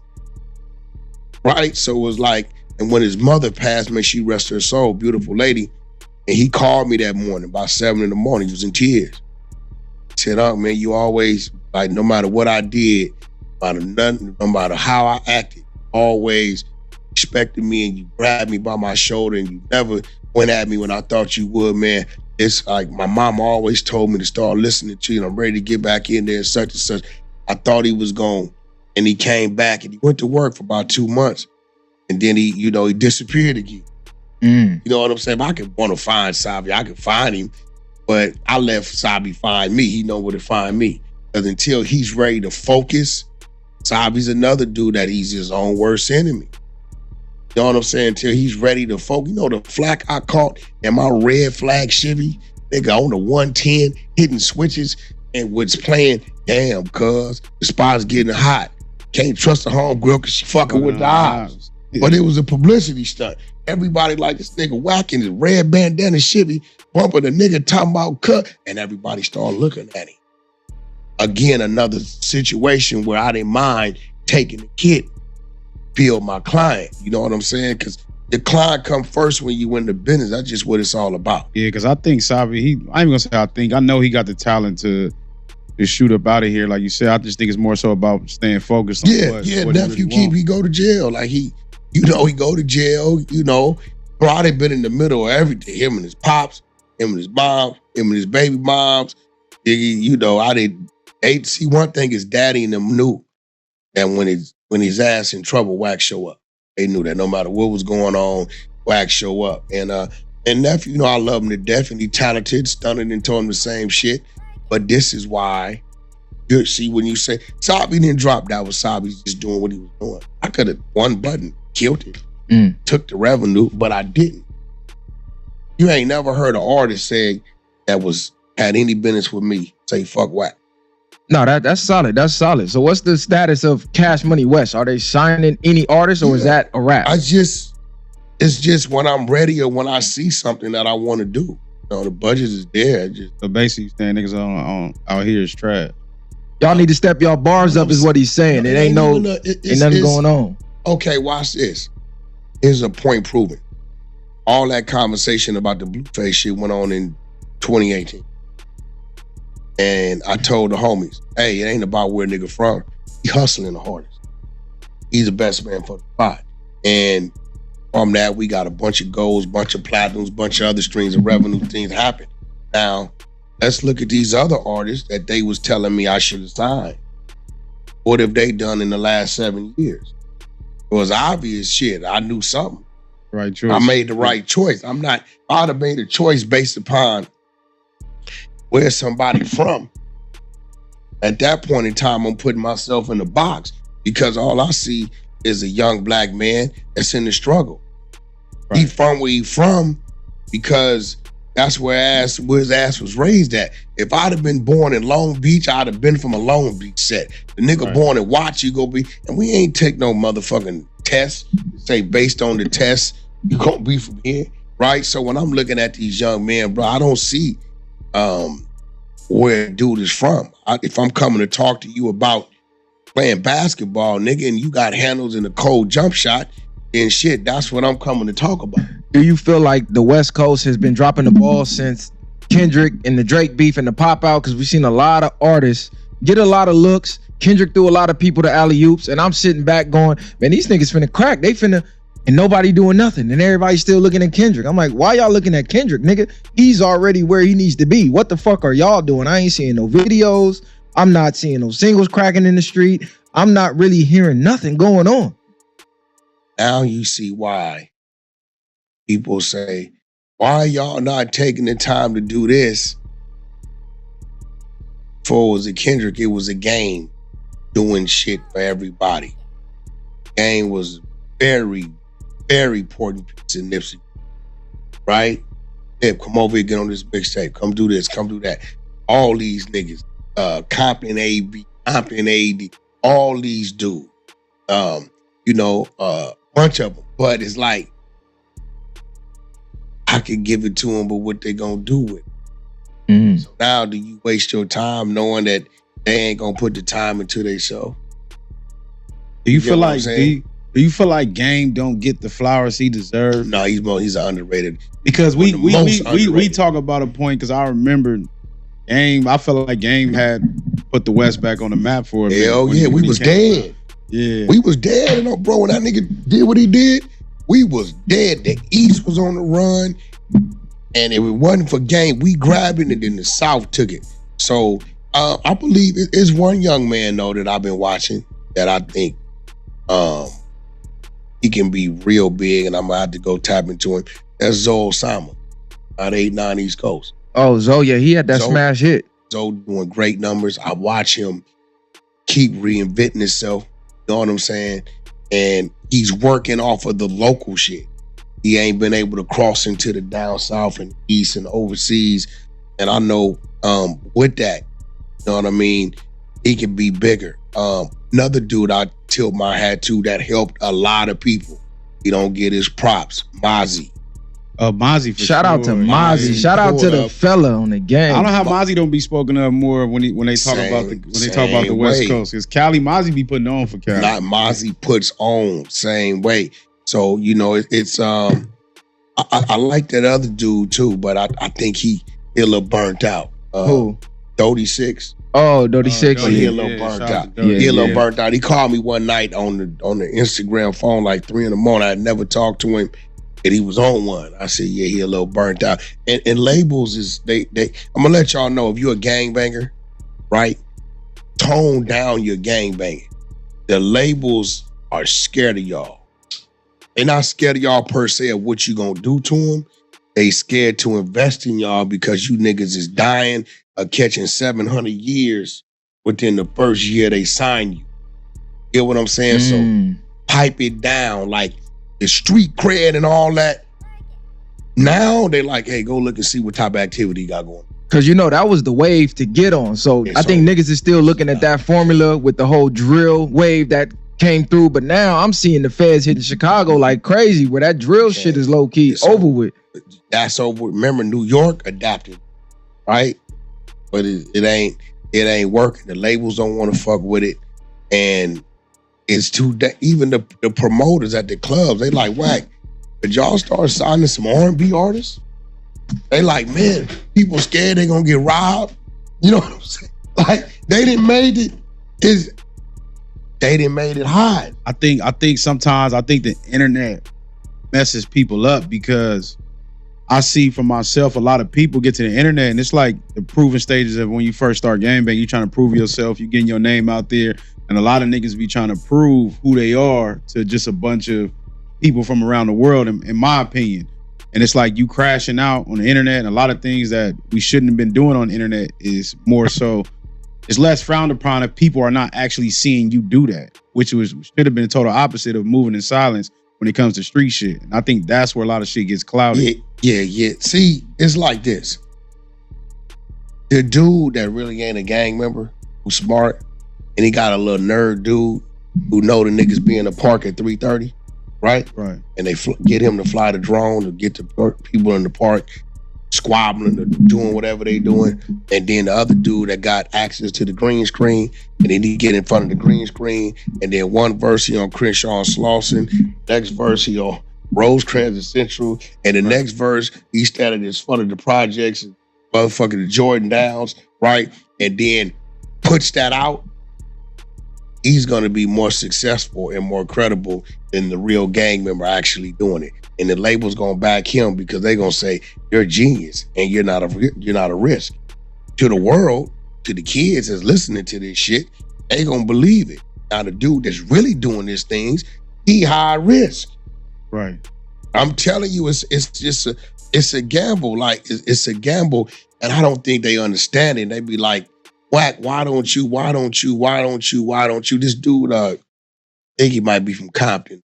Right? So it was like, and when his mother passed, may she rest her soul, beautiful lady, and he called me that morning, about 7 in the morning, he was in tears. He said, man, you always, like, no matter what I did, no matter how I acted, always respected me, and you grabbed me by my shoulder, and you never went at me when I thought you would, man. It's like my mama always told me to start listening to you, and I'm ready to get back in there and such and such. I thought he was gone, and he came back, and he went to work for about 2 months, and then he disappeared again. You know what I'm saying? If I could want to find Savi, I could find him, but I let Savi find me. He know where to find me. Because until he's ready to focus, Savi's another dude that he's his own worst enemy. You know what I'm saying? Until he's ready to focus. You know the flack I caught in my red flag Chevy? Nigga on the 110, hitting switches and was playing, damn, cuz the spot's getting hot. Can't trust the homegirl because she fucking with the eyes. But it was a publicity stunt. Everybody like this nigga whacking his red bandana Chevy, bumping a nigga talking about cut, and everybody started looking at him. Again, another situation where I didn't mind taking the kid, build my client. You know what I'm saying? Because the client come first when you in the business. That's just what it's all about. Yeah, because I think Savi, I ain't gonna say I know he got the talent to shoot up out of here. Like you said, I just think it's more so about staying focused on what nephew he he go to jail. Like he go to jail, Bro, I done been in the middle of everything. Him and his pops, him and his mom, him and his baby moms. You know, see, one thing is daddy and them knew that when his ass in trouble, Wack show up. They knew that no matter what was going on, Wack show up. And nephew, you know, I love him to death, and he talented, stunted, and told him the same shit. But this is why, you see, when you say Sabi didn't drop, that was Sabi just doing what he was doing. I could have one button, killed it, took the revenue, but I didn't. You ain't never heard an artist say that had any business with me say fuck Wack. No, that's solid. That's solid. So what's the status of Cash Money West? Are they signing any artists, or is that a wrap? It's just when I'm ready or when I see something that I want to do. You know, the budget is there. So basically, saying niggas on out here is trash. Y'all need to step y'all bars up, is what he's saying. It ain't nothing going on. Okay, watch this. Here's a point proven. All that conversation about the Blueface shit went on in 2018. And I told the homies, hey, it ain't about where nigga from. He hustling the hardest. He's the best man for the spot. And from that, we got a bunch of golds, bunch of platinums, bunch of other streams of revenue things happen. Now, let's look at these other artists that they was telling me I should have signed. What have they done in the last 7 years? It was obvious shit. I knew something. Right choice. I made the right choice. I'd have made a choice based upon where somebody from. At that point in time, I'm putting myself in the box because all I see is a young black man that's in the struggle. Right. He from where he from because that's where his ass was raised at. If I'd have been born in Long Beach, I'd have been from a Long Beach set. The nigga born in Watch, you go be, and we ain't take no motherfucking test. Say based on the test, you gonna be from here, right? So when I'm looking at these young men, bro, I don't see where dude is from. If I'm coming to talk to you about playing basketball, nigga, and you got handles in a cold jump shot and shit, that's what I'm coming to talk about. Do you feel like the West Coast has been dropping the ball since Kendrick and the Drake beef and the pop out? Because we've seen a lot of artists get a lot of looks. Kendrick threw a lot of people to alley-oops, and I'm sitting back going, man, these niggas finna crack. They finna, and nobody doing nothing, and everybody's still looking at Kendrick. I'm like, why y'all looking at Kendrick, nigga? He's already where he needs to be. What the fuck are y'all doing? I ain't seeing no videos. I'm not seeing no singles cracking in the street. I'm not really hearing nothing going on. Now you see why people say, why y'all not taking the time to do this? Before it was a Kendrick, it was a game doing shit for everybody. Game was very, very important piece of Nipsey, right? Hey, come over here, get on this mixtape. Come do this, come do that. All these niggas, Compton AB, Compton AD, all these dudes, bunch of them. But it's like, I could give it to them, but what they gonna do with it? So now do you waste your time knowing that they ain't gonna put the time into their show? Do you feel like do you feel like Game don't get the flowers he deserves? No, he's underrated. Because we talk about a point, because I remember Game, I felt like Game had put the West back on the map for a Hell yeah, we was dead. Yeah. We was dead, bro. When that nigga did what he did, we was dead. The East was on the run. And if it wasn't for Game, we grabbed it, and then the South took it. So I believe it's one young man, though, that I've been watching that I think he can be real big, and I'm going to have to go tap into him. That's Zoe Osama out of 89 East Coast. Oh, Zoe, yeah, he had that smash hit. Zoe doing great numbers. I watch him keep reinventing himself. You know what I'm saying? And he's working off of the local shit. He ain't been able to cross into the down south and east and overseas. And I know with that, you know what I mean, he can be bigger. Another dude I tilt my hat to that helped a lot of people. He don't get his props. Mozzie. Mozzie for Shout out to Mozzie. Shout out to the fella on the game. I don't know how Mozzie don't be spoken of more when they talk about the West Coast. Because Cali, Mozzie be putting on for Cali. Not Mozzie puts on same way. So, you know, it's I like that other dude too, but I think he a little burnt out. Who? Dodie 6. Oh, Dodie 6. He a little burnt out. He a little burnt out. He called me one night on the Instagram phone like 3 in the morning. I never talked to him. And he was on one. I said, yeah, he a little burnt out. And labels is they I'm gonna let y'all know if you're a gangbanger, right? Tone down your gangbanging. The labels are scared of y'all. They're not scared of y'all per se of what you gonna do to them. They scared to invest in y'all because you niggas is dying or catching 700 years within the first year they sign you. Get what I'm saying? So pipe it down, like the street cred and all that. Now they like, hey, go look and see what type of activity you got going. Cause you know that was the wave to get on. So I think niggas is still looking at that formula with the whole drill wave that came through. But now I'm seeing the feds hitting Chicago like crazy, where that drill shit is low key over with. That's over. Remember, New York adapted, right? But it ain't working. The labels don't want to fuck with it, and it's too. Even the promoters at the clubs, they like, Wack, could y'all start signing some R&B artists? They like, man, people scared they gonna get robbed. You know what I'm saying? Like they didn't made it. They didn't made it hard. I think sometimes the internet messes people up because I see for myself a lot of people get to the internet and it's like the proving stages of when you first start gangbang. You trying to prove yourself, you getting your name out there, and a lot of niggas be trying to prove who they are to just a bunch of people from around the world, in my opinion. And it's like you crashing out on the internet, and a lot of things that we shouldn't have been doing on the internet is more so, it's less frowned upon if people are not actually seeing you do that, which should have been the total opposite of moving in silence when it comes to street shit. And I think that's where a lot of shit gets clouded. Yeah. See, it's like this. The dude that really ain't a gang member, who's smart, and he got a little nerd dude who know the niggas be in the park at 3:30, right? Right. And they get him to fly the drone to get the people in the park squabbling or doing whatever they doing. And then the other dude that got access to the green screen, and then he get in front of the green screen, and then one verse he on Crenshaw and Slauson, next verse he on Rosecrans and Central, and the next verse he standing in front of the projects and motherfucking the Jordan Downs, right? And then puts that out. He's going to be more successful and more credible than the real gang member actually doing it. And the label's going to back him because they're going to say, you're a genius and you're not a risk. To the world, to the kids that's listening to this shit, they going to believe it. Now the dude that's really doing these things, he high risk. Right. I'm telling you, it's a gamble. Like it's a gamble. And I don't think they understand it. They be like, Wack, why don't you? This dude, I think he might be from Compton.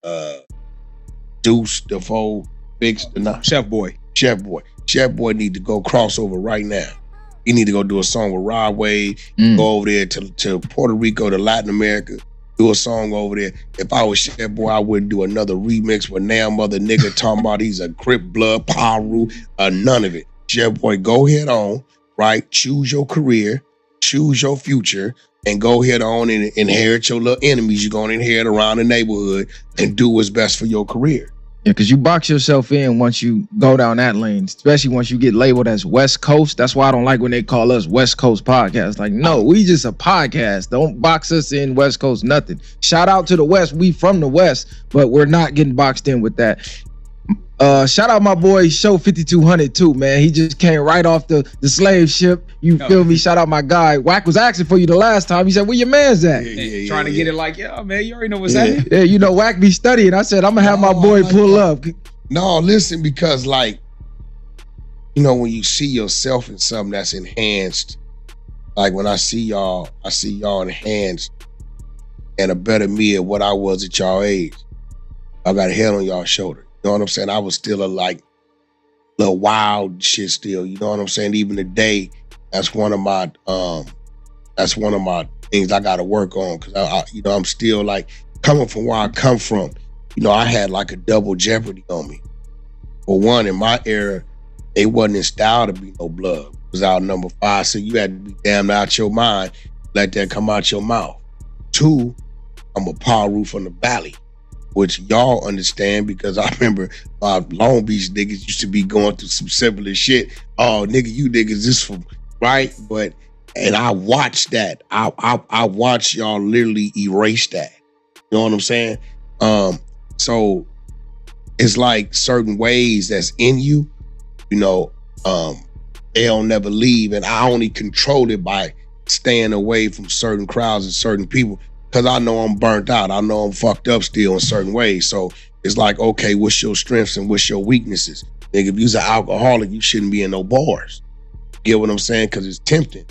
Deuce, Defoe, Bix, Chef Boy need to go crossover right now. He need to go do a song with Rod Wave, go over there to Puerto Rico, to Latin America, do a song over there. If I was Chef Boy, I wouldn't do another remix with now mother nigga talking about he's a Crip blood, Paru, none of it. Chef Boy, go head on, right? Choose your career, choose your future, and go head on and inherit your little enemies you're going to inherit around the neighborhood and do what's best for your career. Yeah, because you box yourself in once you go down that lane, especially once you get labeled as West Coast. That's why I don't like when they call us West Coast Podcast. Like, no, we just a podcast. Don't box us in West Coast, nothing. Shout out to the West. We from the West, but we're not getting boxed in with that. Shout out my boy Show 5200 too, man. He just came right off the slave ship. You feel me? Shout out my guy. Wack was asking for you the last time. He said, where your man's at? Trying to get it like, yeah, man, you already know what's happening. Yeah, you know, Wack be studying. I said, I'm gonna have my boy pull up. No, listen, because like, you know, when you see yourself in something that's enhanced, like when I see y'all enhanced and a better me at what I was at y'all age. I got a head on y'all shoulder. You know what I'm saying? I was still a little wild shit still. You know what I'm saying? Even today, that's one of my things I got to work on, because you know, I'm still like coming from where I come from. You know, I had like a double jeopardy on me. For one, in my era, it wasn't in style to be no blood. It was out number 5, so you had to be damn out your mind, let that come out your mouth. 2, I'm a Paru from the Valley, which y'all understand because I remember Long Beach niggas used to be going through some similar shit. Oh, nigga, you niggas this from, right? And I watched that. I watched y'all literally erase that. You know what I'm saying? So it's like certain ways that's in you, you know, they'll never leave. And I only control it by staying away from certain crowds and certain people because I know I'm burnt out. I know I'm fucked up still in certain ways. So it's like, okay, what's your strengths and what's your weaknesses? Nigga, if you're an alcoholic, you shouldn't be in no bars. Get what I'm saying? Because it's tempting.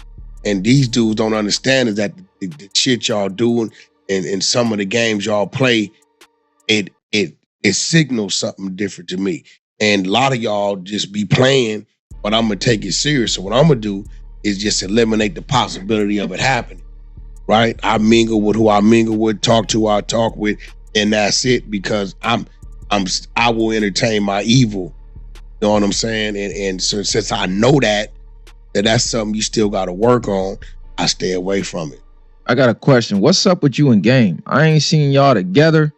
And these dudes don't understand is that the shit y'all doing and some of the games y'all play, it signals something different to me. And a lot of y'all just be playing, but I'm gonna take it serious. So what I'm gonna do is just eliminate the possibility of it happening. Right? I mingle with who I mingle with, talk to who I talk with, and that's it. Because I will entertain my evil. You know what I'm saying? And so since I know that's something you still got to work on, I stay away from it. I got a question. What's up with you and Game? I ain't seen y'all together.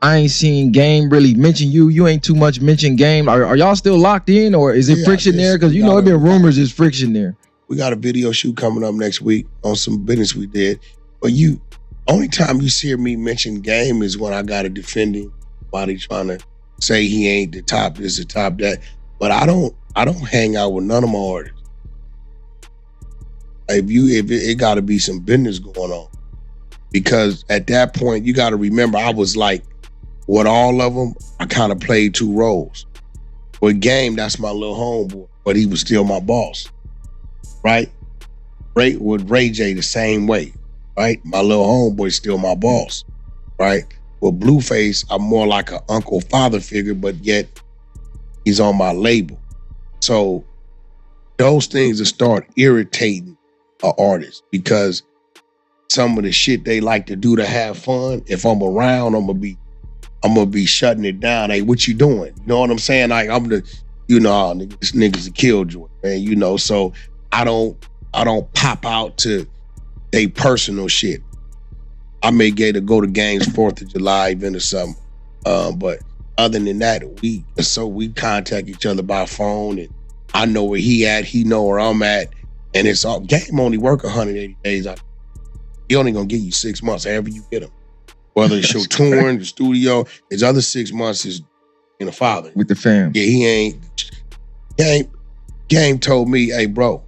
I ain't seen Game really mention you. You ain't too much mention Game. Are y'all still locked in, or is it friction there? Because you know, it been rumors there's friction there. We got a video shoot coming up next week on some business we did. But only time you see me mention Game is when I got to defend him while he trying to say he ain't the top this, the top that. But I don't hang out with none of my artists. If it got to be some business going on, because at that point you got to remember I was like, with all of them, I kind of played two roles. With Game, that's my little homeboy, but he was still my boss, right? With Ray J the same way, right? My little homeboy still my boss, right? With Blueface, I'm more like an uncle father figure, but yet he's on my label. So those things will start irritating an artist because some of the shit they like to do to have fun, if I'm around, I'm gonna be shutting it down. Hey, what you doing? You know what I'm saying? Like I'm this nigga's a killjoy, man. You know, so I don't pop out to they personal shit. I may get to go to Game's 4th of July event or something. But other than that, we contact each other by phone, and I know where he at, he know where I'm at. And it's all Game only work 180 days. He only gonna give you 6 months, however you get him. Whether it's your touring, the studio, his other 6 months is in a father. With the fam. Yeah, he ain't. Game told me, hey, bro,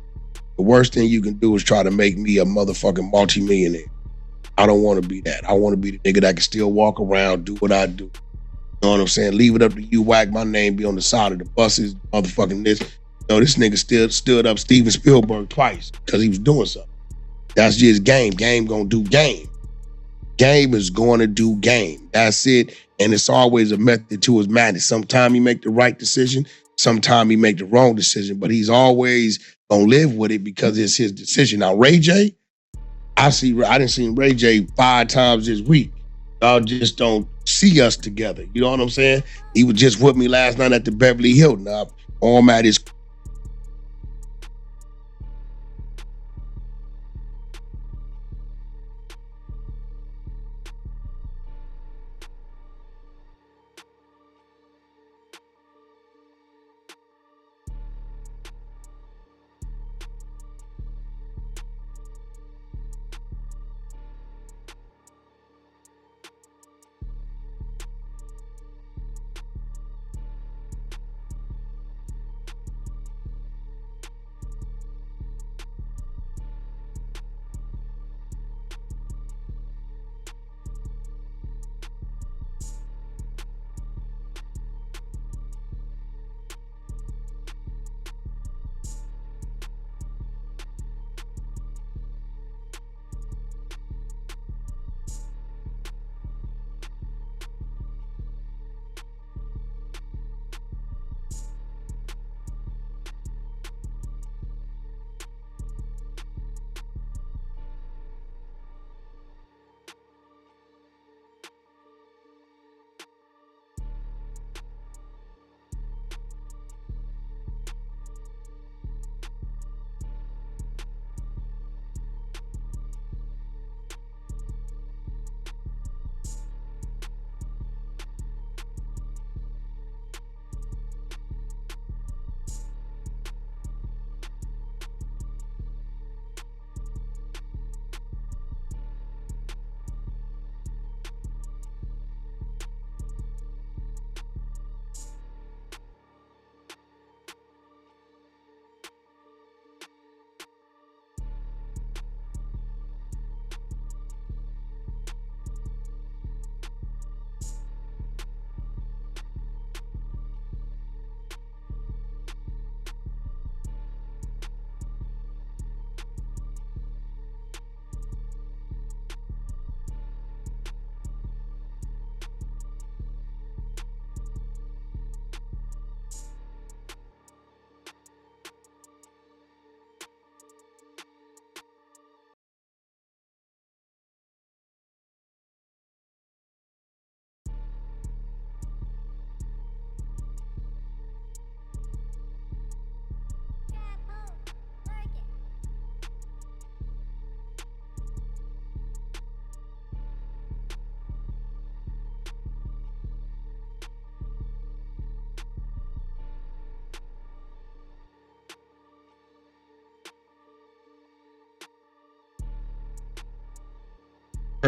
the worst thing you can do is try to make me a motherfucking multimillionaire. I don't want to be that. I want to be the nigga that can still walk around, do what I do. You know what I'm saying? Leave it up to you, Wack. My name be on the side of the buses, motherfucking this. This nigga still stood up Steven Spielberg twice because he was doing something. That's just Game. Game gonna do Game. Game is going to do Game. That's it. And it's always a method to his madness. Sometimes he make the right decision. Sometimes he make the wrong decision. But he's always going to live with it because it's his decision. Now, Ray J, I done seen Ray J 5 times this week. Y'all just don't see us together. You know what I'm saying? He was just with me last night at the Beverly Hilton. I'm at his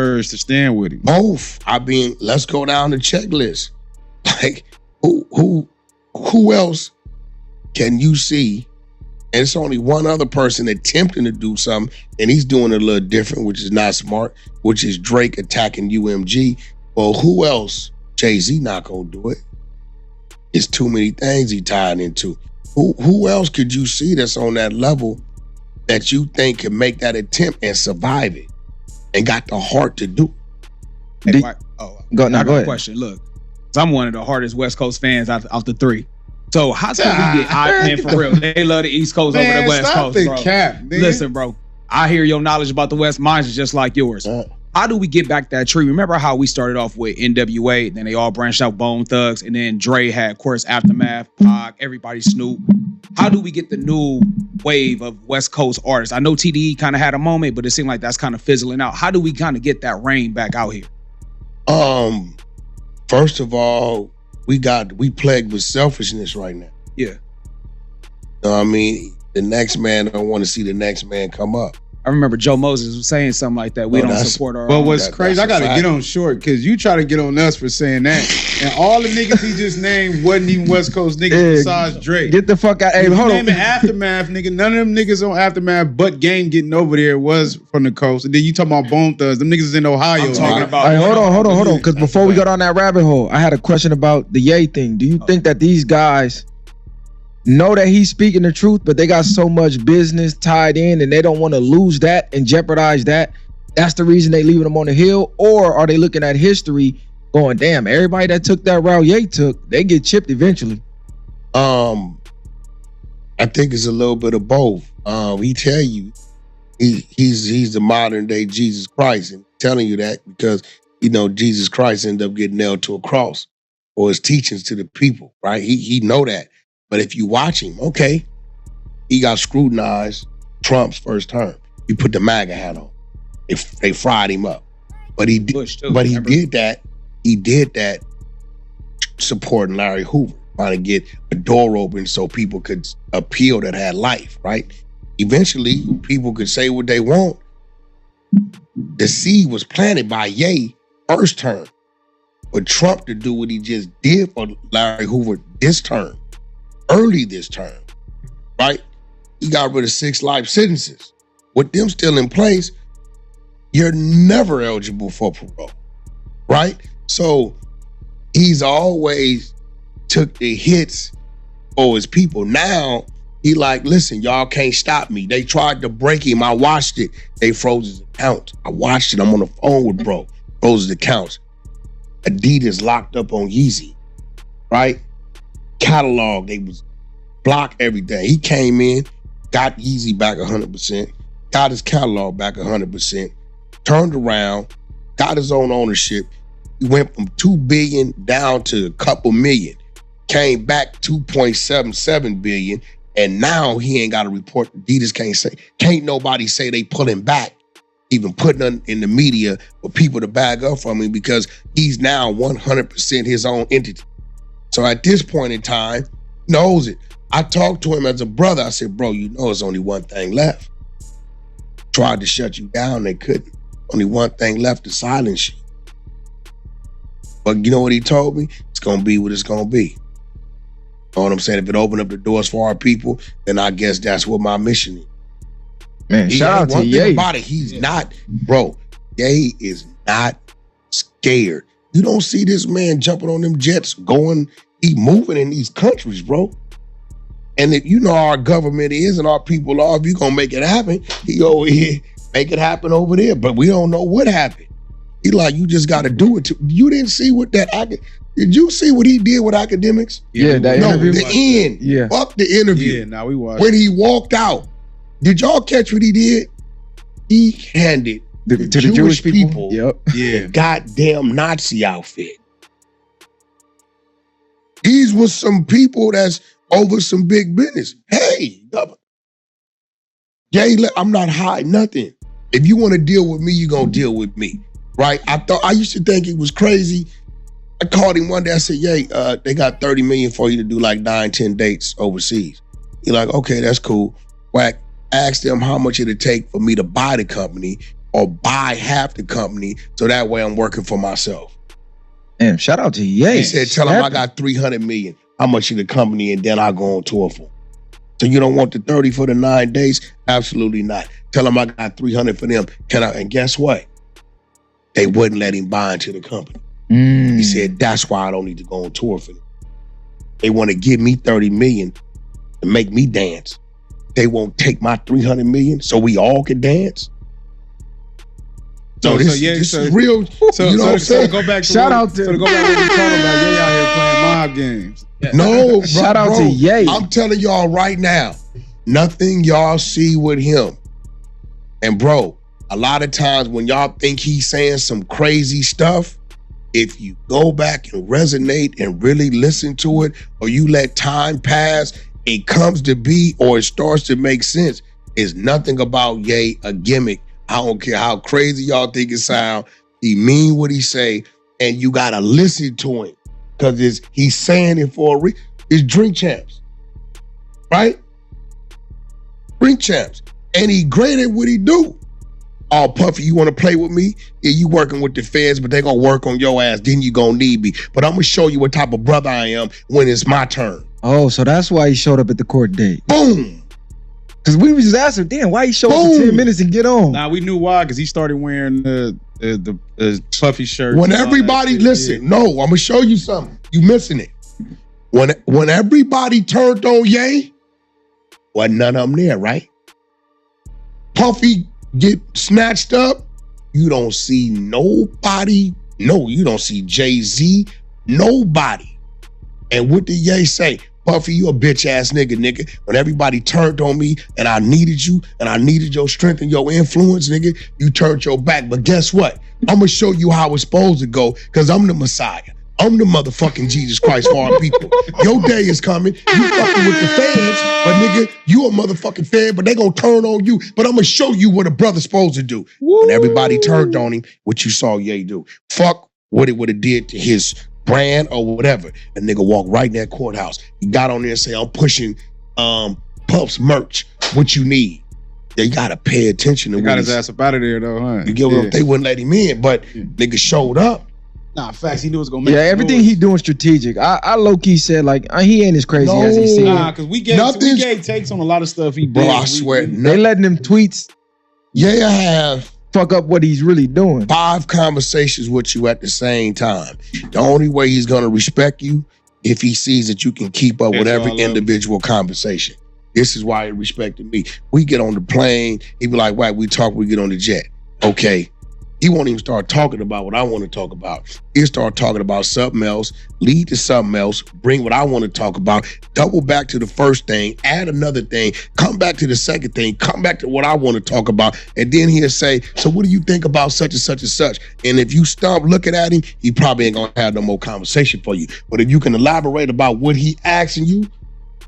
courage to stand with him? Both. I mean, let's go down the checklist. Like, who else can you see? And it's only one other person attempting to do something, and he's doing it a little different, which is not smart, which is Drake attacking UMG. Well, who else? Jay-Z not gonna do it. It's too many things he tied into. Who else could you see that's on that level that you think can make that attempt and survive it and got the heart to do? Hey, go I got a ahead. question. Look, 'cause I'm one of the hardest West Coast fans out the three. So how can we get man, for real? They love the East Coast over the West Coast, bro. Cap, man. Listen, bro. I hear your knowledge about the West. Mine's just like yours. How do we get back that tree? Remember how we started off with NWA, then they all branched out, Bone Thugs, and then Dre had, of course, Aftermath, Pac, everybody, Snoop. How do we get the new wave of West Coast artists? I know TDE kind of had a moment, but it seemed like that's kind of fizzling out. How do we kind of get that rain back out here? First of all, we plagued with selfishness right now. Yeah. You know what I mean? The next man don't want to see the next man come up. I remember Joe Moses was saying something like that. We don't support our Well, own. what's crazy, I got to get on short because you try to get on us for saying that. And all the niggas he just named wasn't even West Coast niggas besides Drake. Get the fuck out. Hey, hold on. Aftermath, nigga. None of them niggas on Aftermath but Game getting over there was from the coast. And then you talking about Bone Thugs. Them niggas is in Ohio. I'm talking about. Hey, hold on. Because before we go down that rabbit hole, I had a question about the Ye thing. Do you think that these guys know that he's speaking the truth, but they got so much business tied in and they don't want to lose that and jeopardize that? That's the reason they leaving him on the hill? Or are they looking at history going, damn, everybody that took that route Ye took, they get chipped eventually? I think it's a little bit of both. He tell you he's the modern day Jesus Christ, and telling you that because Jesus Christ ended up getting nailed to a cross for his teachings to the people, right? He know that. But if you watch him, okay, he got scrutinized Trump's first term. He put the MAGA hat on. They fried him up. But he did that. He did that supporting Larry Hoover, trying to get a door open so people could appeal that had life, right? Eventually, people could say what they want. The seed was planted by Ye first term. But Trump to do what he just did for Larry Hoover this term, early this term, right? He got rid of 6 life sentences. With them still in place, you're never eligible for parole, right? So he's always took the hits for his people. Now he like, listen, y'all can't stop me. They tried to break him. I watched it. They froze his account. I watched it. I'm on the phone with bro. Froze his accounts. Adidas locked up on Eazy, right? Catalog, they was block everything. He came in, got Eazy back 100%, got his catalog back 100%, turned around, got his own ownership. He went from 2 billion down to a couple million, came back 2.77 billion, and now he ain't got to report. Adidas can't nobody say they pulling back, even putting in the media for people to bag up from him because he's now 100% his own entity. So at this point in time, he knows it. I talked to him as a brother. I said, bro, there's only one thing left. Tried to shut you down, they couldn't. Only one thing left to silence you. But you know what he told me? It's going to be what it's going to be. You know what I'm saying? If it opened up the doors for our people, then I guess that's what my mission is. Man, shout out to Ye. One thing about it, he's not, bro, Ye is not scared. You don't see this man jumping on them jets he moving in these countries, bro. And if you know our government is and our people are, if you gonna make it happen, he over here, make it happen over there. But we don't know what happened. He like, you just gotta do it. You didn't see what did you see what he did with academics? Yeah, that interview. The end. Yeah. Fuck the interview. Yeah, now we watched. When he walked out, did y'all catch what he did? He handed to the Jewish people yeah, goddamn Nazi outfit. These was some people that's over some big business. Hey, Jay, I'm not hiding nothing. If you want to deal with me, you're going to deal with me, right? I used to think it was crazy. I called him one day. I said, Yay, they got 30 million for you to do like 9-10 dates overseas. He's like, okay, that's cool. Wack, asked them how much it'd take for me to buy the company or buy half the company so that way I'm working for myself. Damn, shout out to Ye. He said, tell him I got $300 million. How much of the company, and then I go on tour for. So you don't want the 30 for the 9 days? Absolutely not. Tell him I got 300 for them. And guess what? They wouldn't let him buy into the company. He said, that's why I don't need to go on tour for them. They want to give me 30 million to make me dance. They won't take my 300 million so we all can dance. So this is real. So, you know what I'm saying? To go back to Shout out to to go back to what we talking about. Ye out here playing mob games. No, Shout out to Ye. I'm telling y'all right now, nothing y'all see with him. And bro, a lot of times when y'all think he's saying some crazy stuff, if you go back and resonate and really listen to it, or you let time pass, it comes to be, or it starts to make sense. It's nothing about Ye a gimmick. I don't care how crazy y'all think it sound. He mean what he say, and you gotta listen to him because he's saying it for a reason. It's Drink Champs, right? Drink Champs, and he great at what he do. Oh, Puffy, you want to play with me? Yeah, you working with the feds, but they gonna work on your ass. Then you gonna need me. But I'm gonna show you what type of brother I am when it's my turn. Oh, so that's why he showed up at the court date. Boom. Because we was just asking, damn, why he showed up for 10 minutes and get on? Nah, we knew why, because he started wearing the Puffy shirt. When everybody, listen, no, I'm gonna show you something. You missing it. When everybody turned on Ye, wasn't none of them there, right? Puffy get snatched up, you don't see nobody. No, you don't see Jay-Z, nobody. And what did Ye say? Puffy, you a bitch ass nigga. When everybody turned on me and I needed you and I needed your strength and your influence, nigga, you turned your back. But guess what? I'm gonna show you how it's supposed to go because I'm the Messiah. I'm the motherfucking Jesus Christ for our people. Your day is coming. You fucking with the feds, but nigga, you a motherfucking fed, but they gonna turn on you. But I'm gonna show you what a brother's supposed to do. Woo. When everybody turned on him, what you saw Ye do. Fuck what it would have did to his brand or whatever. A nigga walked right in that courthouse. He got on there and say, I'm pushing Puff's merch. What you need? Yeah, you gotta pay attention to he got his ass up out of there though, huh? You get what they wouldn't let him in, but nigga showed up. Nah, facts. He knew it was gonna make. Yeah, everything noise. he doing strategic. I low key said like he ain't as crazy as he seems. Nah, because we gave takes on a lot of stuff he did. Bro, I swear, they letting them tweets. Yeah, have fuck up what he's really doing. 5 conversations with you at the same time. The only way he's gonna respect you if he sees that you can keep up with every individual conversation. This is why he respected me. We get on the plane, he be like, "Why we talk? We get on the jet." Okay. He won't even start talking about what I want to talk about. He'll start talking about something else, lead to something else, bring what I want to talk about, double back to the first thing, add another thing, come back to the second thing, come back to what I want to talk about, and then he'll say, so what do you think about such and such and such? And if you stop looking at him, he probably ain't gonna have no more conversation for you. But if you can elaborate about what he asking you,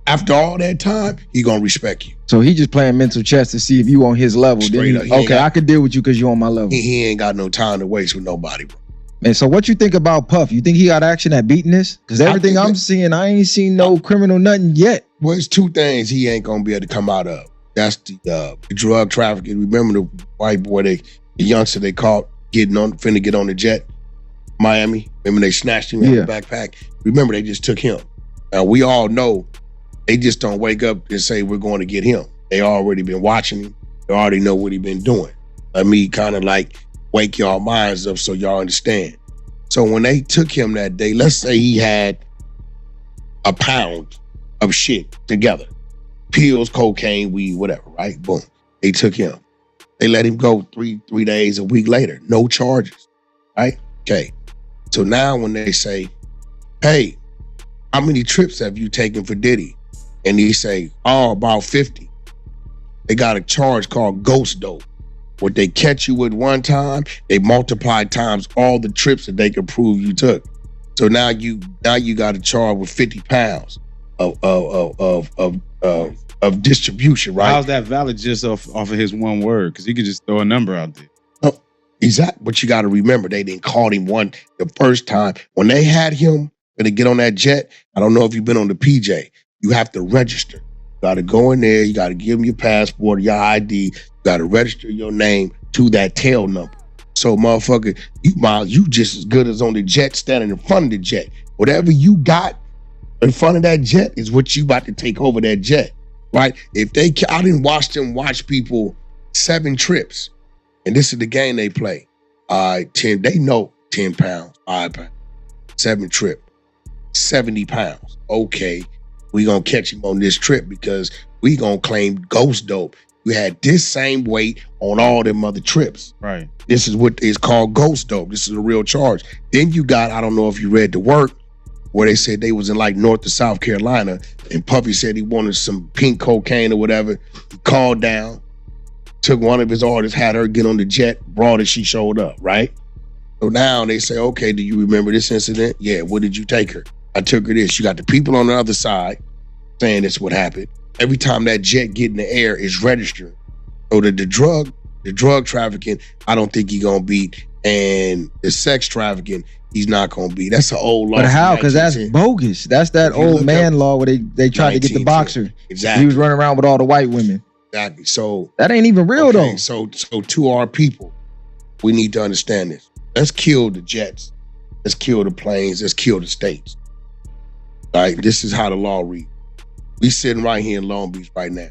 after all that time, he gonna respect you. So he just playing mental chess to see if you on his level. Straight up. Okay, I could deal with you because you on my level. He ain't got no time to waste with nobody, bro. And so what you think about Puff? You think he got action at beating this? Because everything I'm seeing, I ain't seen no criminal nothing yet. Well, it's 2 things he ain't gonna be able to come out of. That's the drug trafficking. Remember the white boy, the youngster they caught finna get on the jet, Miami? Remember they snatched him in the backpack? Remember they just took him. Now we all know they just don't wake up and say we're going to get him. They already been watching him. They already know what he been doing. Let me kind of like wake y'all minds up so y'all understand. So when they took him that day, let's say he had a pound of shit together. Pills, cocaine, weed, whatever, right? Boom. They took him. They let him go 3 days, a week later. No charges, right? Okay. So now when they say, hey, how many trips have you taken for Diddy? And he say, oh, about 50. They got a charge called ghost dope. What they catch you with one time, they multiply times all the trips that they can prove you took. So now you got a charge with 50 pounds of distribution, right? How's that valid just off of his one word? Because he could just throw a number out there. Oh, exactly. But you got to remember, they didn't call him the first time. When they had him to get on that jet, I don't know if you've been on the PJ, you have to register. You got to go in there. You got to give them your passport, your ID. You got to register your name, to that tail number. So motherfucker, you just as good as on the jet standing in front of the jet. Whatever you got in front of that jet is what you about to take over that jet, right? I didn't watch people 7 trips, and this is the game they play. 10, they know 10 pounds, 5 pounds, 7 trip, 70 pounds. Okay, we gonna catch him on this trip because we gonna claim ghost dope. We had this same weight on all them other trips. Right. This is what is called ghost dope. This is a real charge. Then you got, I don't know if you read the work, where they said they was in like North to South Carolina, and Puffy said he wanted some pink cocaine or whatever. He called down, took one of his artists, had her get on the jet, brought it, she showed up, right? So now they say, okay, do you remember this incident? Yeah, what did you take her? I took her this. You got the people on the other side saying this what happened. Every time that jet get in the air, it's registered. So the drug trafficking, I don't think he gonna beat, and the sex trafficking, he's not gonna beat. That's an old law. But how? Because that's bogus. That's that old man law where they tried to get the boxer. Exactly. He was running around with all the white women. Exactly. So that ain't even real though. So to our people, we need to understand this. Let's kill the jets. Let's kill the planes. Let's kill the states. All right. This is how the law reads. We sitting right here in Long Beach right now.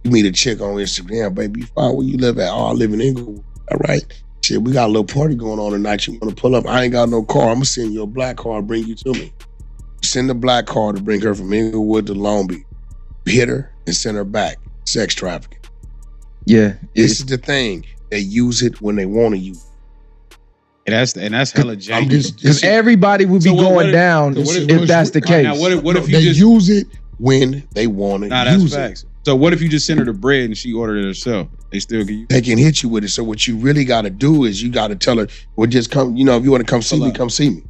You meet a chick on Instagram, baby, you find where you live at. Oh, I live in Inglewood. All right. Shit, we got a little party going on tonight. You want to pull up? I ain't got no car. I'm going to send you a black car and bring you to me. Send a black car to bring her from Inglewood to Long Beach. Hit her and send her back. Sex trafficking. Yeah. This is the thing. They use it when they want to use it. And that's hella janky. Because everybody would be going down if that's the case. Now, what if you they just use it when they want to use it? Facts. So what if you just send her the bread and she ordered it herself? They still give you. They can hit you with it. So what you really got to do is you got to tell her, well, just come. You know, if you want to come see me, come see me.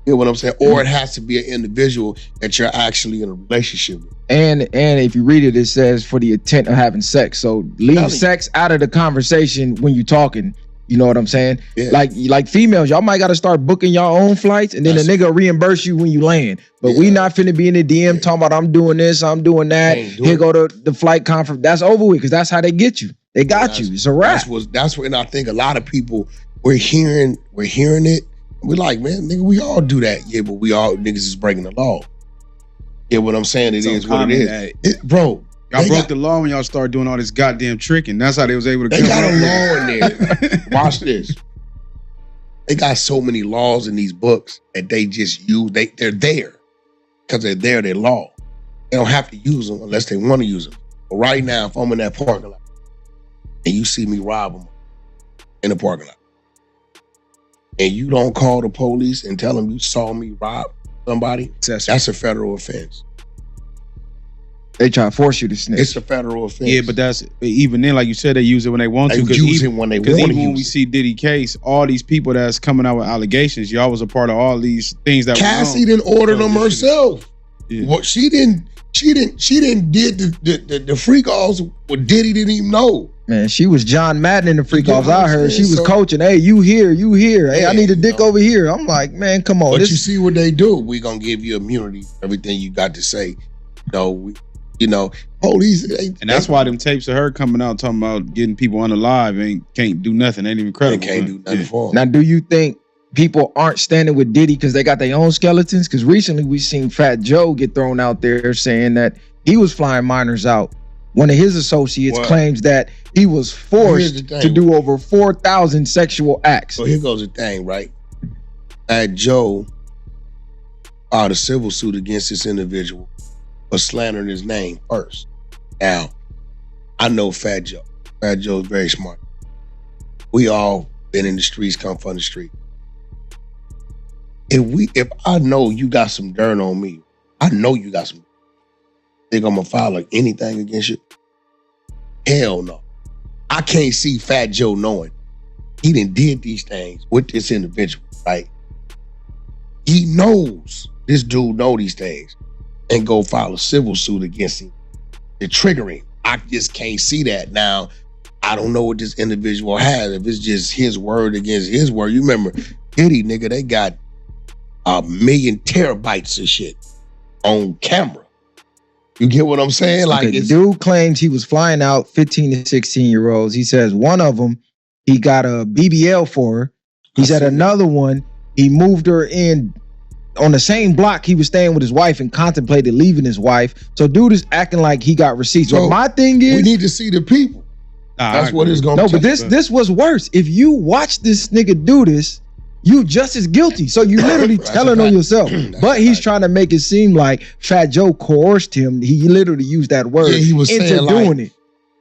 You know what I'm saying? Or it has to be an individual that you're actually in a relationship with. And if you read it, it says for the intent of having sex. So leave sex out of the conversation when you're talking. You know what I'm saying? Yeah. Like females, y'all might got to start booking your own flights, and then the nigga reimburse you when you land. But we not finna be in the DM talking about I'm doing this, I'm doing that. Here go the flight conference. That's over with because that's how they get you. They got you. It's a wrap. That's when I think a lot of people we're hearing it. We're like, man, nigga, we all do that. Yeah, but we all niggas is breaking the law. Yeah, what I'm saying, it is what it is. Bro. Y'all broke the law when y'all started doing all this goddamn tricking. That's how they was able to. They got a law in there. Watch this. They got so many laws in these books that they just use. They're there because they're there. They're law. They don't have to use them unless they want to use them. But right now, if I'm in that parking lot and you see me rob them in the parking lot, and you don't call the police and tell them you saw me rob somebody, that's a federal offense. They try to force you to snitch. It's a federal offense. Yeah, but that's even then, like you said, they use it when they want to. They use it when they want to. Because even when we see Diddy case, all these people that's coming out with allegations, y'all was a part of all these things that. Cassie didn't order them herself. Yeah. What she didn't did the freak offs. What Diddy didn't even know. Man, she was John Madden in the freak offs. I heard she was coaching. Hey, you here? Hey, I need a dick over here. I'm like, man, come on. But you see what they do. We gonna give you immunity. Everything you got to say. Police. And that's why them tapes of her coming out talking about getting people unalive and can't do nothing. Ain't even credible. They can't do nothing for them. Now, do you think people aren't standing with Diddy because they got their own skeletons? Because recently we seen Fat Joe get thrown out there saying that he was flying minors out. One of his associates claims that he was forced to do over 4,000 sexual acts. So here goes the thing, right? Fat Joe filed a civil suit against this individual for slandering his name first. Now, I know Fat Joe. Fat Joe's very smart. We all been in the streets, come from the street. If I know you got some dirt on me, I know you got some. Think I'm gonna file anything against you? Hell no. I can't see Fat Joe knowing he done did these things with this individual, right? He knows this dude know these things and go file a civil suit against him. They're triggering. I just can't see that. Now, I don't know what this individual has. If it's just his word against his word. You remember, Diddy, nigga, they got 1 million terabytes of shit on camera. You get what I'm saying? Like, okay, dude claims he was flying out 15 to 16-year-olds. He says one of them, he got a BBL for her. He said another one, he moved her in on the same block he was staying with his wife and contemplated leaving his wife. So dude is acting like he got receipts. So my thing is, we need to see the people. That's what it's gonna. No, but this was worse. If you watch this nigga do this, you just as guilty. So you literally telling on yourself. But he's trying to make it seem like Fat Joe coerced him. He literally used that word he was into saying, doing like, it.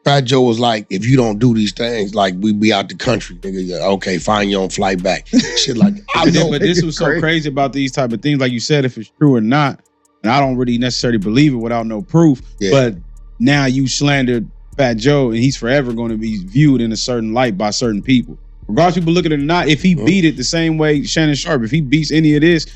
Fat Joe was like, if you don't do these things, like we be out the country, nigga. Yeah, okay, find your own flight back. Shit like I know. But this was so crazy about these type of things, like you said, if it's true or not. And I don't really necessarily believe it without no proof. Yeah. But now you slandered Fat Joe, and he's forever going to be viewed in a certain light by certain people. Regardless of people looking at it or not, if he beat it the same way Shannon Sharpe, if he beats any of this,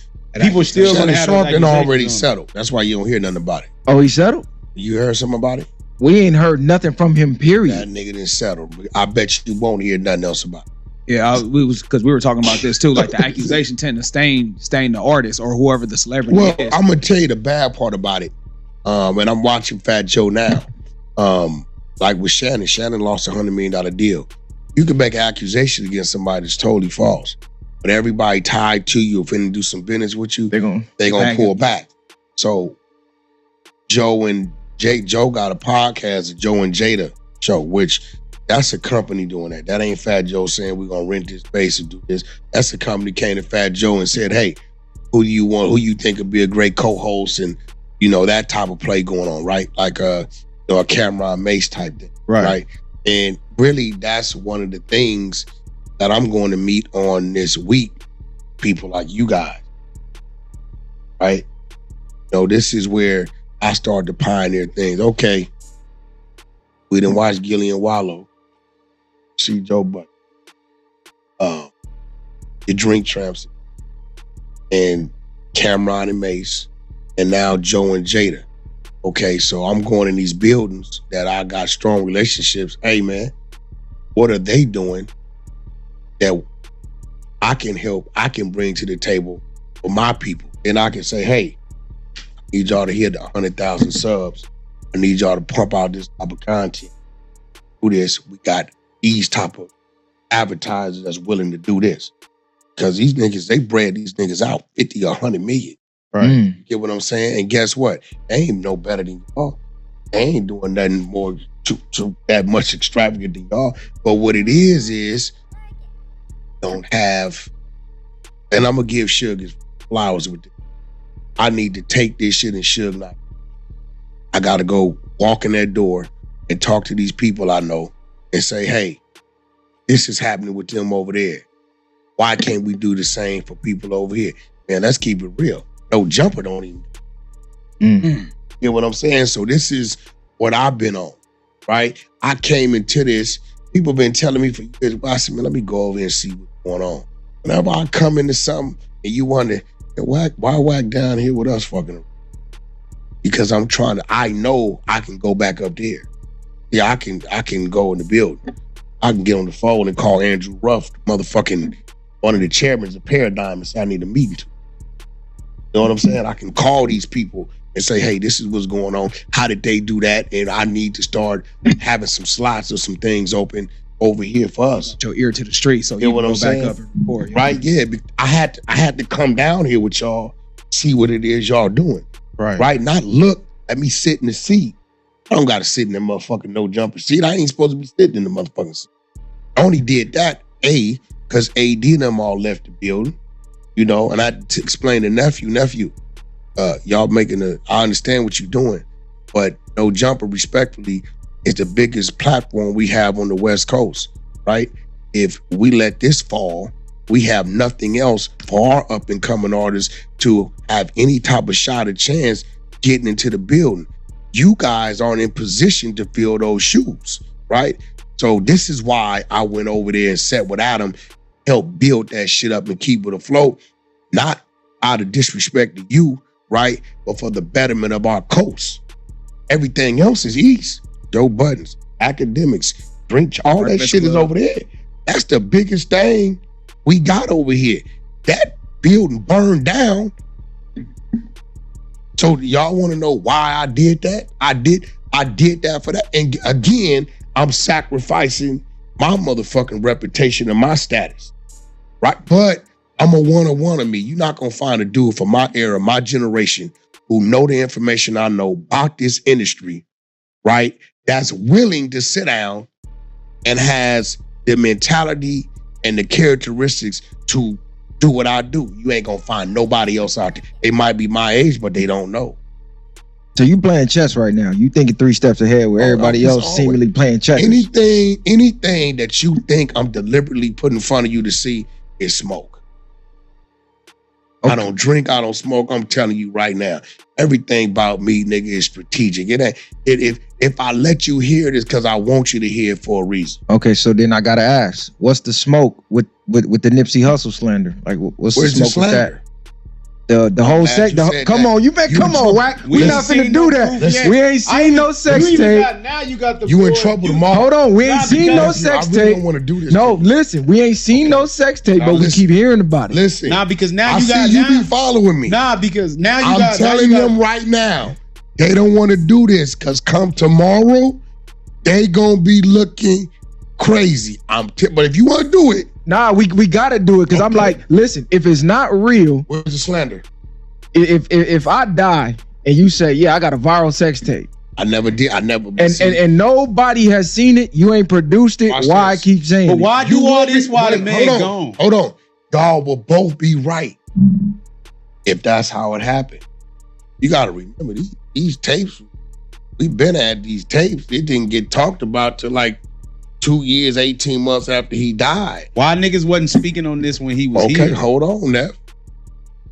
people still going to have Shannon Sharpe already settled. That's why you don't hear nothing about it. Oh, he settled? You heard something about it? We ain't heard nothing from him, period. That nigga didn't settle. I bet you won't hear nothing else about it. Yeah, because we were talking about this too. Like the accusation tend to stain the artist or whoever the celebrity is. Well, I'm gonna tell you the bad part about it. And I'm watching Fat Joe now. Like with Shannon lost $100 million deal. You can make accusations against somebody that's totally false, but everybody tied to you, if they do some business with you, they're gonna pull back. So Joe got a podcast, the Joe and Jada show, which that's a company doing that. That ain't Fat Joe saying we're gonna rent this space and do this. That's a company came to Fat Joe and said, hey, who do you want? Who you think would be a great co-host? And that type of play going on, right? Like a Cameron Mace type thing, right? And really, that's one of the things that I'm going to meet on this week. People like you guys, right? This is where I started to pioneer things. Okay, we didn't watch Gillian Wallow, see Joe Budden, your Drink Tramps, and Cameron and Mace, and now Joe and Jada. Okay, so I'm going in these buildings that I got strong relationships. Hey, man, what are they doing that I can help, I can bring to the table for my people? And I can say, hey, I need y'all to hit 100,000 subs. I need y'all to pump out this type of content. Do this. We got these type of advertisers that's willing to do this. Because these niggas, they bred these niggas out 50 or 100 million. Right. You get what I'm saying? And guess what? They ain't no better than y'all. They ain't doing nothing more to that much extravagant than y'all. But what it is don't have, and I'm gonna give Suge his flowers with it. I need to take this shit and Suge like, I gotta go walk in that door and talk to these people I know and say, hey, this is happening with them over there. Why can't we do the same for people over here? Man, let's keep it real. No jumper don't even. You know what I'm saying? So this is what I've been on, right? I came into this, people been telling me for years, I said, man, let me go over and see what's going on. Whenever I come into something and you wonder, why Wack down here with us fucking around? Because I know I can go back up there. Yeah, I can go in the building. I can get on the phone and call Andrew Ruff, motherfucking one of the chairmen of Paradigm, and say I need a meeting to. You know what I'm saying? I can call these people and say, hey, this is what's going on. How did they do that? And I need to start having some slots or some things open over here for us. Put your ear to the street so you know what I'm saying? Back up and report. Right, yeah. I had to come down here with y'all, see what it is y'all doing. Right? Not look at me sit in the seat. I don't gotta sit in the motherfucking no jumper seat. I ain't supposed to be sitting in the motherfucking seat. I only did that, because AD and them all left the building. And I had to explain to nephew, y'all I understand what you're doing, but No Jumper, respectfully, is the biggest platform we have on the West Coast, right? If we let this fall, we have nothing else for our up and coming artists to have any type of shot or chance getting into the building. You guys aren't in position to fill those shoes, right? So this is why I went over there and sat with Adam, help build that shit up and keep it afloat, not out of disrespect to you, right? But for the betterment of our coast. Everything else is east. Joe Buttons, academics, drink, all that shit is over there. That's the biggest thing we got over here. That building burned down So y'all want to know why I did that? I did that for that. And again, I'm sacrificing my motherfucking reputation and my status, right? But I'm a one of me. You're not gonna find a dude from my era, my generation, who know the information I know about this industry, right? That's willing to sit down and has the mentality and the characteristics to do what I do. You ain't gonna find nobody else out there. They might be my age, but they don't know. So you playing chess right now. You thinking 3 steps ahead where everybody else seemingly playing chess. Anything that you think I'm deliberately putting in front of you to see is smoke. Okay. I don't drink, I don't smoke. I'm telling you right now, everything about me, nigga, is strategic. If I let you hear it, it's because I want you to hear it for a reason. Okay, so then I gotta ask, what's the smoke with the Nipsey Hustle slander? Like, what's Where's the smoke with that? The whole sex. Come on, Wack. We not finna do that. We ain't seen no sex tape. Now you got the. You in trouble tomorrow. Hold on, we ain't seen no sex tape. I really don't want to do this. No, listen, we ain't seen no sex tape, but we keep hearing about it. Listen, because now you got. You be following me. Because now you I'm telling them right now, they don't want to do this because come tomorrow, they gonna be looking crazy. But if you want to do it. Nah, we gotta do it because I'm like, listen, if it's not real, where's the slander? If I die and you say, yeah, I got a viral sex tape. I never did. And nobody has seen it. You ain't produced it. Why I keep saying it? But why do all this while the man gone? Hold on. Y'all will both be right if that's how it happened. You gotta remember these tapes. We've been at these tapes. It didn't get talked about till like 2 years, 18 months after he died. Why niggas wasn't speaking on this when he was here? Okay, hold on, Neff.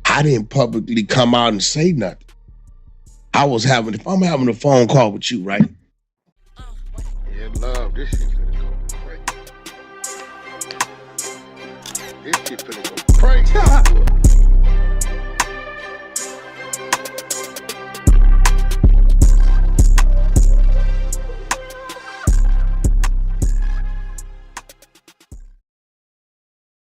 I didn't publicly come out and say nothing. If I'm having a phone call with you, right? Yeah, love, this shit finna go crazy. This shit finna go crazy.